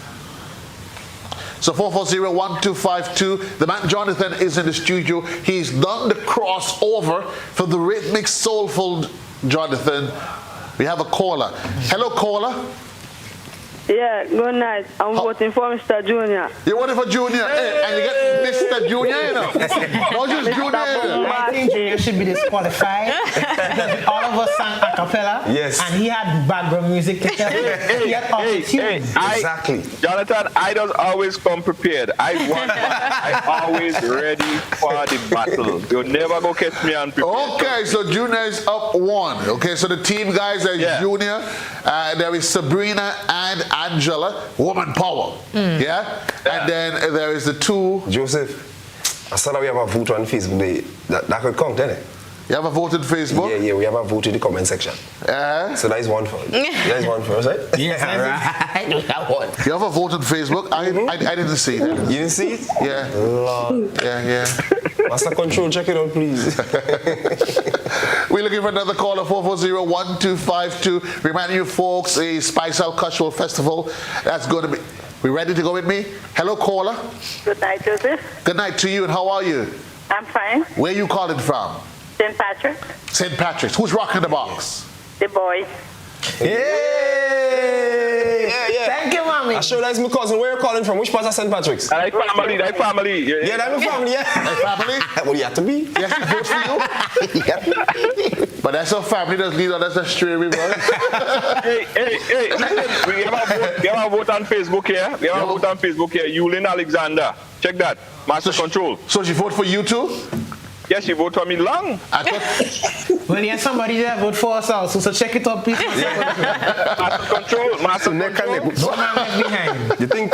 So 440-1252. The man Jonathan is in the studio. He's done the crossover for the rhythmic, soulful Jonathan. We have a caller. Hello, caller. Yeah, good night. I'm voting for Mr. Junior. You're voting for Junior? Hey, and you get Mr. Junior, you know? Not just Junior. I think Junior should be disqualified because all of us sang a cappella. Yes. And he had background music to tell you. He had auto-tune. Exactly. Jonathan, I don't always come prepared. I always ready for the battle. You'll never go catch me unprepared. Okay, so Junior is up 1. Okay, so the team guys, there's Junior, there is Sabrina and Angela, woman power. Yeah? And then there is the 2. Joseph, I saw that we have a vote on Facebook. That could count, isn't it? You have a vote in Facebook? Yeah, we have a vote in the comment section. So that is one for us. That is one for us, right? Yeah, right. We have one. You have a vote on Facebook? I didn't see that. You didn't see it? Yeah. Lord. Yeah. Master Control, check it out, please. We're looking for another caller, 440-1252. Reminding you folks, a Spice Out Cultural Festival. That's going to be... We ready to go with me? Hello, caller. Good night, Joseph. Good night to you, and how are you? I'm fine. Where are you calling from? St. Patrick. St. Patrick's. Who's rocking the box? The boys. Hey! Yeah. Thank you, mommy. I sure that's my cousin. Where are you calling from? Which part of St. Patrick's? That family. Yeah, that's my family, yeah. Family? Well, you have to be. Yes, he votes for you? But that's our family. That's leader. That's a stray river. Hey. We have a vote on Facebook here. Yulin Alexander. Check that. Master Control. So she vote for you too? Yes, you vote for me long. Well, yeah, somebody that vote for us also, so check it out, please. Master control. Don't man left behind. You think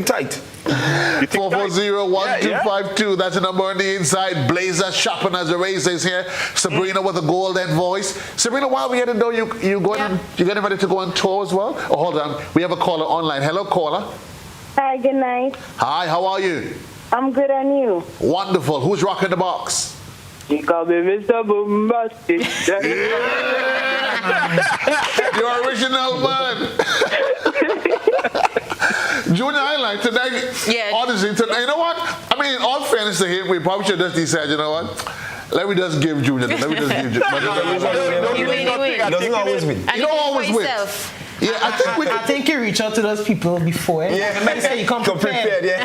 tight. 440-1252. That's the number on the inside. Blazer shopping as the race is here. Sabrina with a golden voice. Sabrina, while we getting though, you getting ready to go on tour as well? Oh, hold on. We have a caller online. Hello, caller. Hi, good night. Hi, how are you? I'm good, and you? Wonderful. Who's rocking the box? You call me Mr. Bombastic. Your original man. Junior Highline tonight. Yeah. Honestly, tonight, you know what? I mean, in all fairness to him, we probably should just decide, you know what? Let me just give Junior. He doesn't always win. You don't always win. Yeah, I think you reach out to those people before. Yeah. Remember say you come prepared. Yeah.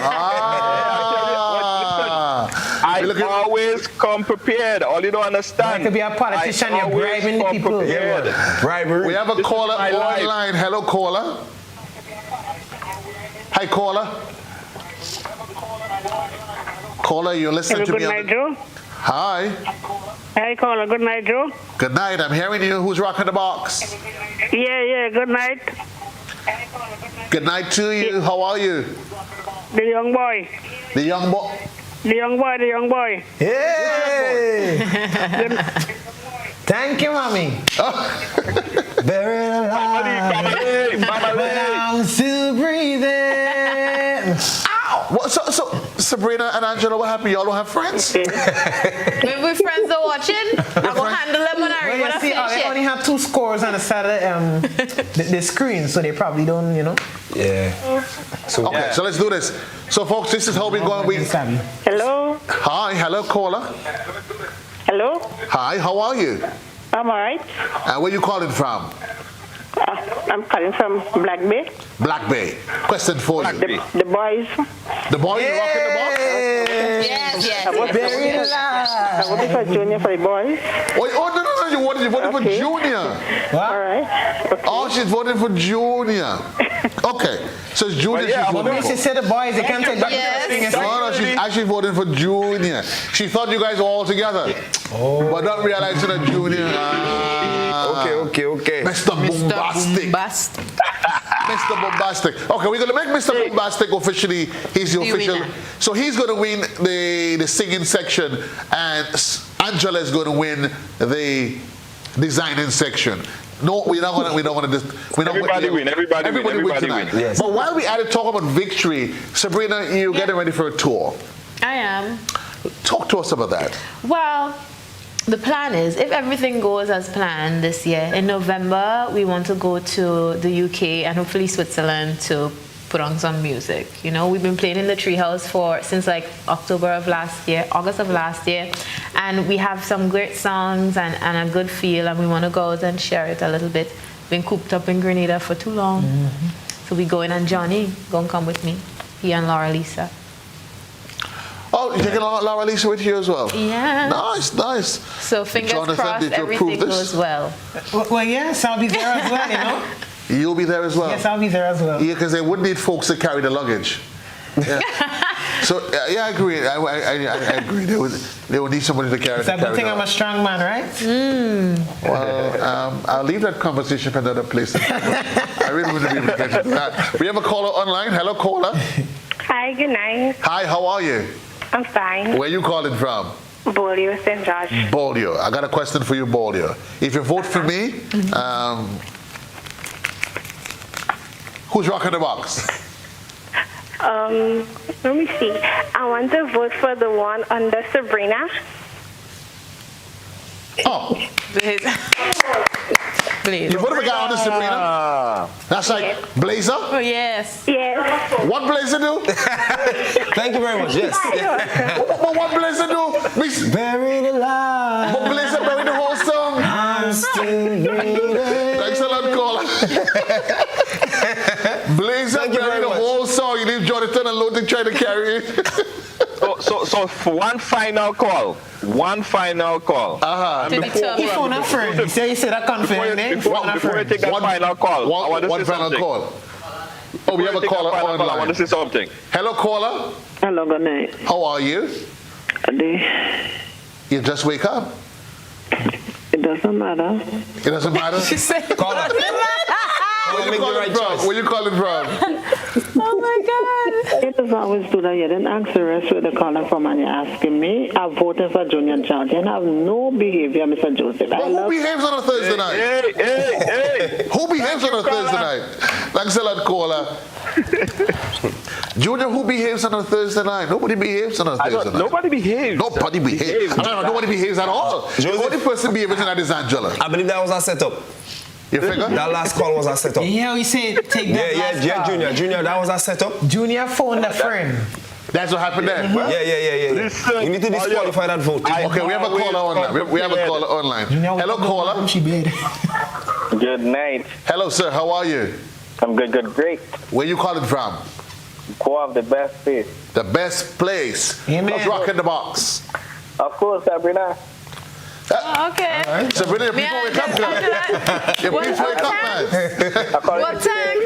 I always come prepared. All you don't understand. You could be a politician, you're bribing the people. Yeah, bribery. We have a caller online. Hello, caller. Hi, caller. Caller, you're listening to me. Good night, Joe. Hi. Hi, caller. Good night, Joe. Good night. I'm hearing you. Who's rocking the box? Yeah. Good night. Good night to you. How are you? The young boy. The young boy. The young boy. Hey! Thank you, mommy. Buried alive, but I'm still breathing. Ow! So, Sabrina and Angela, what happened? Y'all don't have friends? Maybe friends are watching. I will handle them when I Well, see, they only have 2 scores on the side of the screen, so they probably don't, you know. Yeah. So let's do this. So, folks, this is how we're going. Hello. Hi, hello, caller. Hello. Hi, how are you? I'm all right. Where you calling from? I'm calling from Black Bay. Black Bay. Question for you. The boys. The boys, you rocking the box? Yes. Buried alive. I voted for Junior for the boys. No, you voted for Junior. All right. Okay. Oh, she's voting for Junior. Okay. So it's Junior she's voting for. She said the boys, they can't take back the thing. No, she's actually voting for Junior. She thought you guys were all together. But not realizing that Junior. Okay. Mr. Bombastic. Mr. Bombastic. Okay, we're going to make Mr. Bombastic officially. He's the official. So he's going to win the singing section, and Angela is going to win the designing section. No, we're not going to. Everybody win tonight. Yes. But while we added talk about victory, Sabrina, you're getting ready for a tour. I am. Talk to us about that. Well, the plan is, if everything goes as planned this year, in November, we want to go to the UK and hopefully Switzerland to put on some music. You know, we've been playing in the Treehouse since like August of last year, and we have some great songs and a good feel, and we want to go out and share it a little bit. Been cooped up in Grenada for too long. So we going, and Johnny, go and come with me. He and Laura Lisa. Oh, you're taking Laura Lisa with you as well? Yeah. Nice. So fingers crossed everything goes well. Well, yes, I'll be there as well, you know. You'll be there as well? Yes, I'll be there as well. Yeah, because they would need folks to carry the luggage. Yeah. So, I agree. I agree. They would need somebody to carry It's a good thing I'm a strong man, right? Well, I'll leave that conversation for another place. I really wouldn't be able to get into that. We have a caller online. Hello, caller. Hi, good night. Hi, how are you? I'm fine. Where are you calling from? Bolio, St. George. Bolio. I got a question for you, Bolio. If you vote for me, who's rocking the box? Let me see. I want to vote for the one under Sabrina. Oh. Please. You voted for the guy under Sabrina? That's like Blazer? Oh, yes. Yes. What Blazer do? Thank you very much. Yes. What Blazer do? Buried alive. What Blazer buried the whole song? I'm still breathing. Thanks a lot, caller. Blazer buried the whole song. You leave Jonathan alone to try to carry it. So for one final call. To determine. He phone a friend. He said that confident. Before you take that final call, I want to say final something. call. Oh, we have a caller online. I want to say something. Hello, caller. Hello, good night. How are you? You just wake up. It doesn't matter. It doesn't matter? She said, Call her. Where you calling from? Where you calling from? oh my God. It doesn't always do that. You didn't ask the rest where they're calling from and you're asking me. I'm voting for Junior Johnson. I have no behavior, Mr. Joseph. But who behaves on a Thursday night? Hey. Who behaves on a Thursday night? Thanks a lot, caller. Junior, who behaves on a Thursday night? Nobody behaves on a Thursday night. Nobody behaves. Nobody behaves. Nobody behaves at all. The only person behaving tonight is Angela. I believe that was our setup. You figure? That last call was our setup. Yeah, we say take that Yeah, Junior, that was our setup. Junior phoned a friend. That's what happened there. Yeah. Listen, we need to disqualify that vote. Okay, we have a caller online. We have a caller online. Hello, caller. She bed. Good night. Hello, sir. How are you? I'm good, great. Where you calling from? Co-op, the best place. The best place. Amen. Who's rocking the box? Of course, Sabrina. Okay. Sabrina, your people wake up, girl. Your people wake up, man. What time?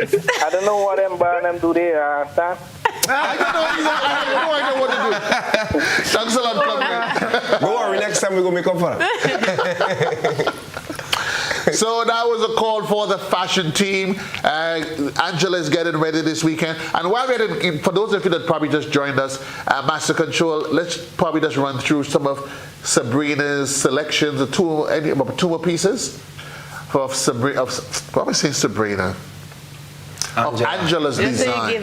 I don't know what them burn them do there, understand? I know what to do. Thanks a lot, man. Don't worry, next time we're going to make up for that. So that was a call for the fashion team. Angela is getting ready this weekend. And while we're in, for those of you that probably just joined us, Master Control, let's probably just run through some of Sabrina's selections, two more pieces of Sabrina. Probably saying Sabrina. Of Angela's design.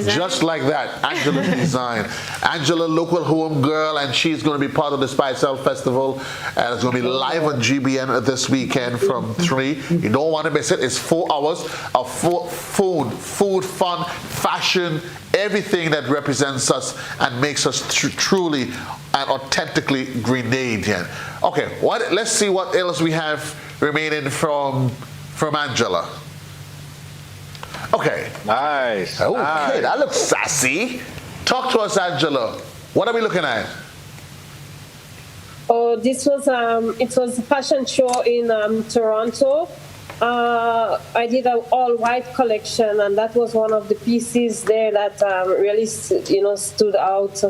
Just like that, Angela's design. Angela, local home girl, and she's going to be part of the Spice Out Festival, and it's going to be live on GBN this weekend from 3. You don't want to miss it. It's 4 hours of food, fun, fashion, everything that represents us and makes us truly and authentically Grenadian. Okay, let's see what else we have remaining from Angela. Okay. Nice. Okay, nice. that looks sassy. Talk to us, Angela. What are we looking at? Oh, this was it was a fashion show in Toronto. I did an all-white collection, and that was one of the pieces there that really, stood out.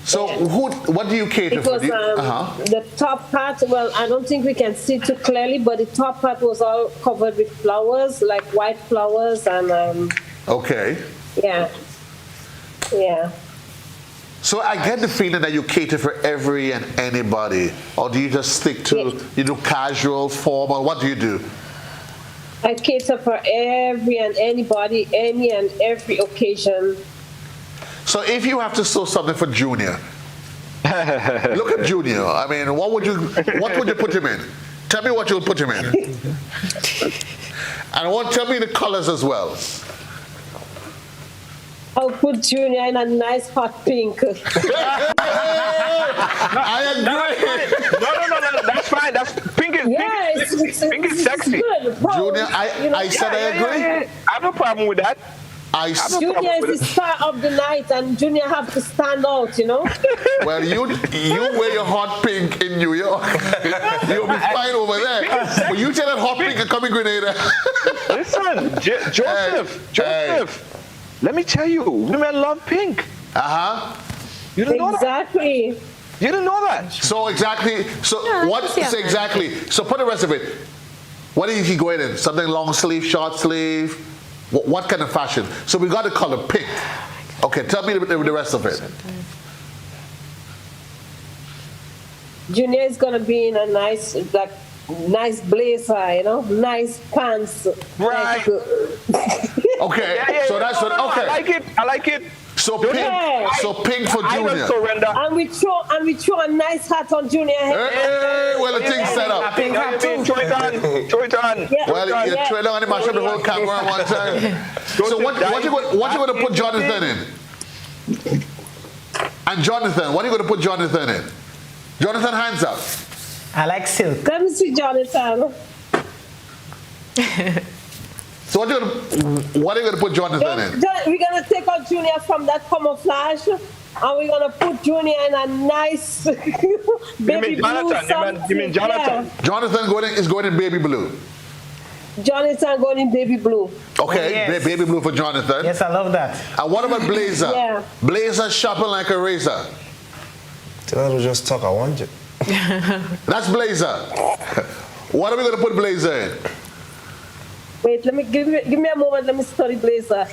So, what do you cater it for? was the top part. Well, I don't think we can see too clearly, but the top part was all covered with flowers, like white flowers, and okay. Yeah. So I get the feeling that you cater for every and anybody, or do you just stick to casual, formal? What do you do? I cater for every and anybody, any and every occasion. So if you have to sew something for Junior, look at Junior. I mean, what would you put him in? Tell me what you'll put him in. And tell me the colors as well. I'll put Junior in a nice hot pink. I agree. No, that's fine. Pink is sexy. Good. Junior, I said I agree. I have no problem with that. Junior is the star of the night, and Junior have to stand out, Well, you wear your hot pink in New York. You'll be fine over there. But you tell that hot pink and come in Grenada. Listen, Joseph. Let me tell you, women love pink. You didn't know that? Exactly. You didn't know that? So exactly. So what? So exactly. So put the rest of it. What is he going in? Something long sleeve, short sleeve? What kind of fashion? So we got the color pink. Okay, tell me the rest of it. Junior is gonna be in a nice blazer, nice pants. Right. Okay. Yeah, so that's what. Okay. I like it. So pink. So pink for Junior. And we throw a nice hat on Junior head. Hey, well, the thing's set up. Throw it on. Yeah. Well, you throw it on and mash up the whole camera at one time. So what you going to put Jonathan in? And Jonathan, what are you going to put Jonathan in? Jonathan, hands up. I like silk. Let me see Jonathan. So what are you going to put Jonathan in? We're going to take out Junior from that camouflage, and we're going to put Junior in a nice baby blue. You mean Jonathan? Yeah. Jonathan is going in baby blue. Jonathan going in baby blue. Okay, yes. Baby blue for Jonathan. Yes, I love that. And what about blazer? Yeah. Blazer shopping like a razor. Tell her to just talk, I want you. That's Blazer. What are we going to put Blazer in? Wait, give me a moment. Let me study Blazer.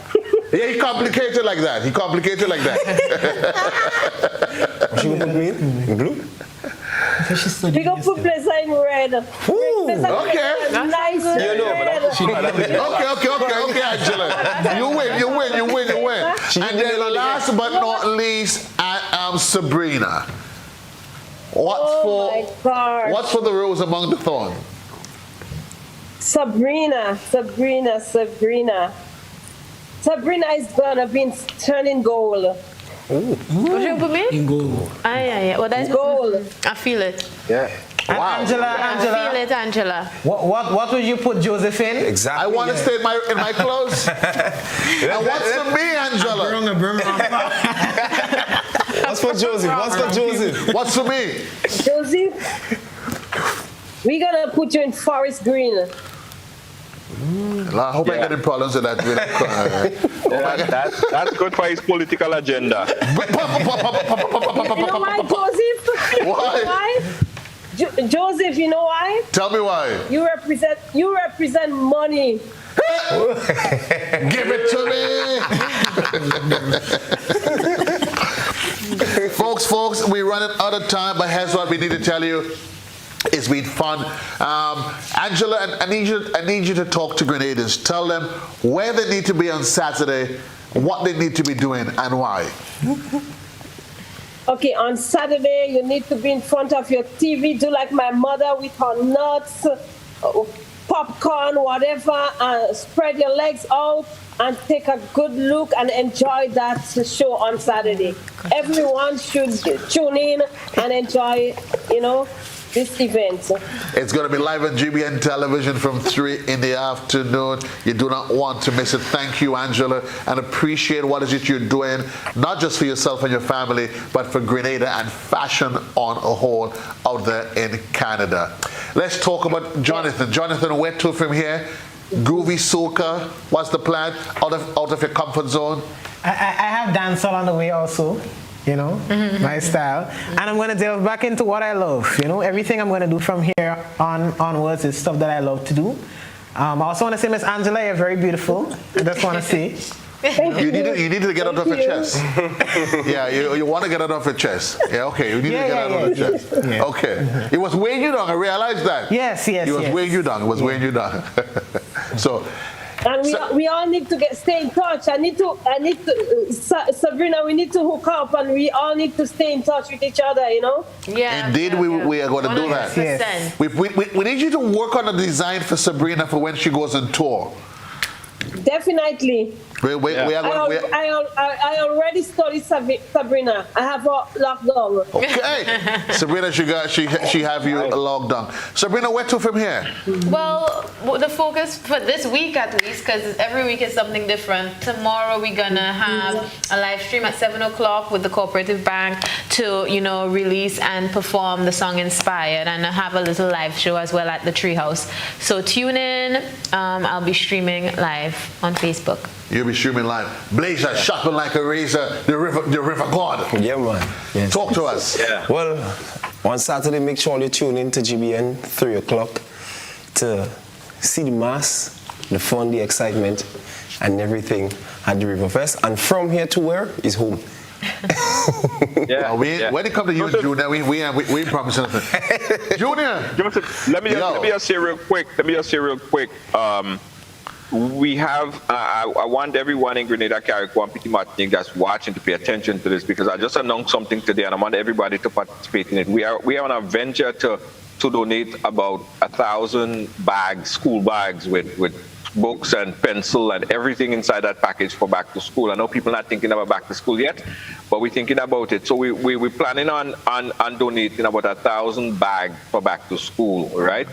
Yeah, he complicated like that. What she gonna put me in blue? We gonna put Blazer in red. Okay. Nice red. Okay, Angela. You win. And then last but not least, Sabrina. What's for the rose among the thorns? Sabrina is gonna be turning gold. What you put me? In gold. Yeah. Well, that's gold. I feel it. Yeah. Wow. Angela. I feel it, Angela. What would you put Joseph in? Exactly. I want to stay in my clothes. And what's for me, Angela? What's for Joseph? What's for me? Joseph, we're gonna put you in forest green. I hope I get in problems with that. That's good for his political agenda. You know why, Joseph? Why? Joseph, you know why? Tell me why. You represent money. Give it to me. Folks, we're running out of time, but here's what we need to tell you. It's been fun. Angela, I need you to talk to Grenadians. Tell them where they need to be on Saturday, what they need to be doing, and why. Okay, on Saturday, you need to be in front of your TV. Do like my mother with her nuts, popcorn, whatever, and spread your legs out and take a good look and enjoy that show on Saturday. Everyone should tune in and enjoy, this event. It's going to be live on GBN television from 3 in the afternoon. You do not want to miss it. Thank you, Angela, and appreciate what is it you're doing, not just for yourself and your family, but for Grenada and fashion on a whole out there in Canada. Let's talk about Jonathan. Jonathan, where to from here? Groovy soca. What's the plan? Out of your comfort zone? I have dancehall on the way also. My style. And I'm going to delve back into what I love. Everything I'm going to do from here onwards is stuff that I love to do. I also want to say, Miss Angela, you're very beautiful. I just want to say. You need to get out of your chest. Yeah, you want to get out of your chest. Yeah, okay. You need to get out of your chest. Yeah. Okay. It was weighing you down. I realized that. Yes. It was weighing you down. It was weighing you down. So. And we all need to stay in touch. Sabrina, we need to hook up, and we all need to stay in touch with each other, Yeah. Indeed, we are going to do that. Yes. We need you to work on a design for Sabrina for when she goes on tour. Lockdown. I already studied Sabrina. I have her locked down. Okay. Sabrina, she have you locked down. Sabrina, where to from here? Well, the focus for this week at least, because every week is something different. Tomorrow we're gonna have a live stream at 7 o'clock with the Cooperative Bank to, release and perform the song Inspired, and have a little live show as well at the Treehouse. So tune in. I'll be streaming live on Facebook. You'll be streaming live. Blazer, sharpen like a razor, the river god. Yeah, man. Yes. Talk to us. Yeah. Well, on Saturday, make sure you tune in to GBN 3 o'clock to see the mass, the fun, the excitement, and everything at the River Fest. And from here to where is home. When it comes to you, Junior, we ain't promising nothing. Junior, let me just say real quick. We have, I want everyone in Grenada, Carriacou, and Petit Martinique that's watching to pay attention to this, because I just announced something today and I want everybody to participate in it. We are on a venture to donate about 1,000 bags, school bags with books and pencil and everything inside that package for back to school. I know people are not thinking about back to school yet, but we're thinking about it. So we're planning on donating about 1,000 bags for back to school, right?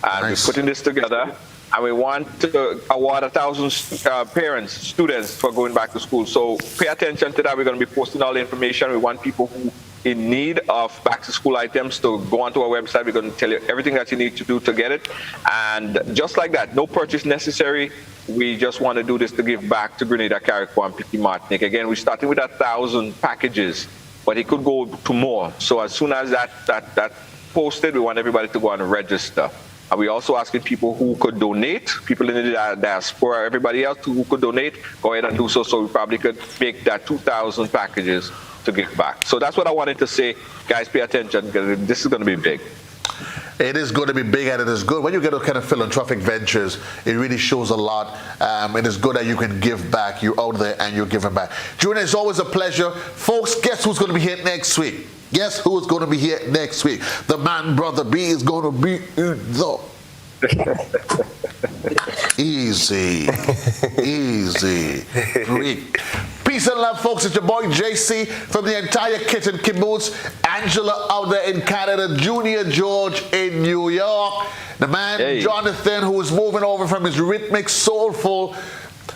And nice. We're putting this together. And we want to award 1,000 students for going back to school. So pay attention to that. We're going to be posting all the information. We want people who in need of back to school items to go onto our website. We're going to tell you everything that you need to do to get it. And just like that, no purchase necessary. We just want to do this to give back to Grenada, Carriacou, and Petit Martinique. Again, we're starting with 1,000 packages but it could go to more. So as soon as that posted, we want everybody to go and register. And we also asking people who could donate, people in the diaspora, everybody else who could donate, go ahead and do so. So we probably could make that 2,000 packages to give back. So that's what I wanted to say. Guys, pay attention because this is going to be big. It is going to be big and it is good. When you get those kind of philanthropic ventures, it really shows a lot. It is good that you can give back. You're out there and you're giving back. Junior, it's always a pleasure. Folks, guess who's going to be here next week? Guess who is going to be here next week? The man, Brother B, is going to be in the... Easy. Peace and love, folks. It's your boy JC from the entire Kit and Kibbutz. Angela out there in Canada. Junior George in New York. The man, Jonathan, who is moving over from his rhythmic, soulful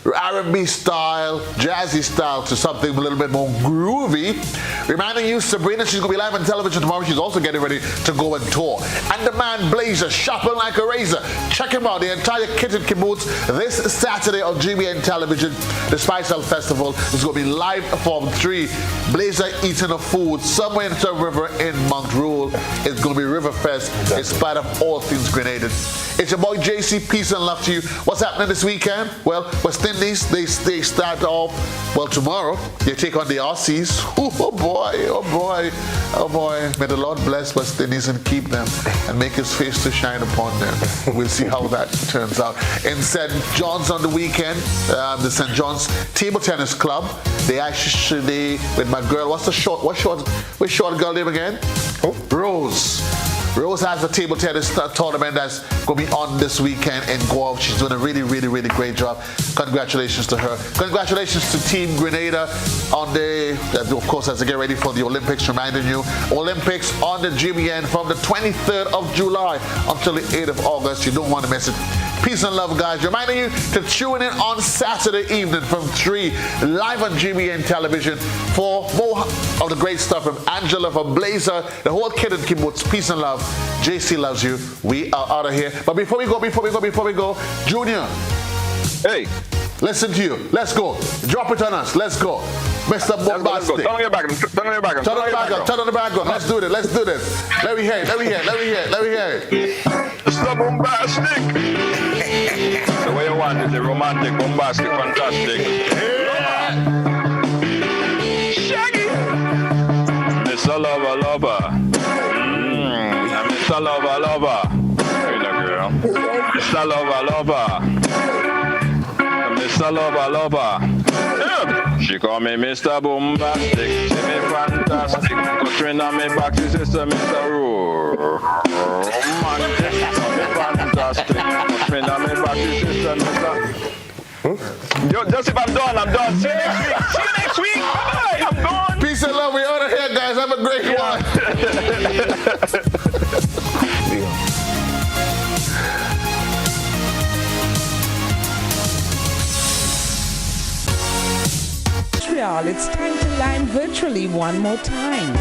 R&B style, jazzy style to something a little bit more groovy. Reminding you, Sabrina, she's going to be live on television tomorrow. She's also getting ready to go and tour. And the man Blazer, shopping like a razor. Check him out, the entire Kit and Kibbutz this Saturday on GBN Television. The Spice Out Festival is going to be live from 3. Blazer eating a food somewhere in the river in Montreal. It's going to be River Fest in spite of all things Grenadian. It's your boy JC. Peace and love to you. What's happening this weekend? Well, West Indies, they start off, well, tomorrow. They take on the Aussies. Oh boy. May the Lord bless West Indies and keep them and make his face to shine upon them. We'll see how that turns out. In St. John's on the weekend, the St. John's Table Tennis Club, they actually, with my girl, what's short girl name again? Rose. Rose has a table tennis tournament that's going to be on this weekend in Guelph. She's doing a really great job. Congratulations to her. Congratulations to Team Grenada on of course, as they get ready for the Olympics. Reminding you, Olympics on the GBN from the 23rd of July until the 8th of August. You don't want to miss it. Peace and love, guys. Reminding you to tune in on Saturday evening from 3 live on GBN Television for more of the great stuff from Angela, from Blazer, the whole Kit and Kibbutz. Peace and love. JC loves you. We are out of here. But before we go, Junior. Hey. Listen to you. Let's go. Drop it on us. Let's go. Mr. Bombastic. Turn on your back. Turn on the back. Let's do this. Let me hear it. Mr. Bombastic. The way you want it, the romantic, bombastic, fantastic. Shaggy. Mr. Lover. Mr. Lover. Hey, girl. Mr. Lover. Mr. Lover. She call me Mr. Bombastic. She me fantastic. Cutting on me back, she says to Mr. Romantic. Me fantastic. Cutting on me back, she says to Mr. Just if I'm done. See you next week. Bye. I'm gone. Peace and love. We're out of here, guys. Have a great one. It's time to line virtually one more time.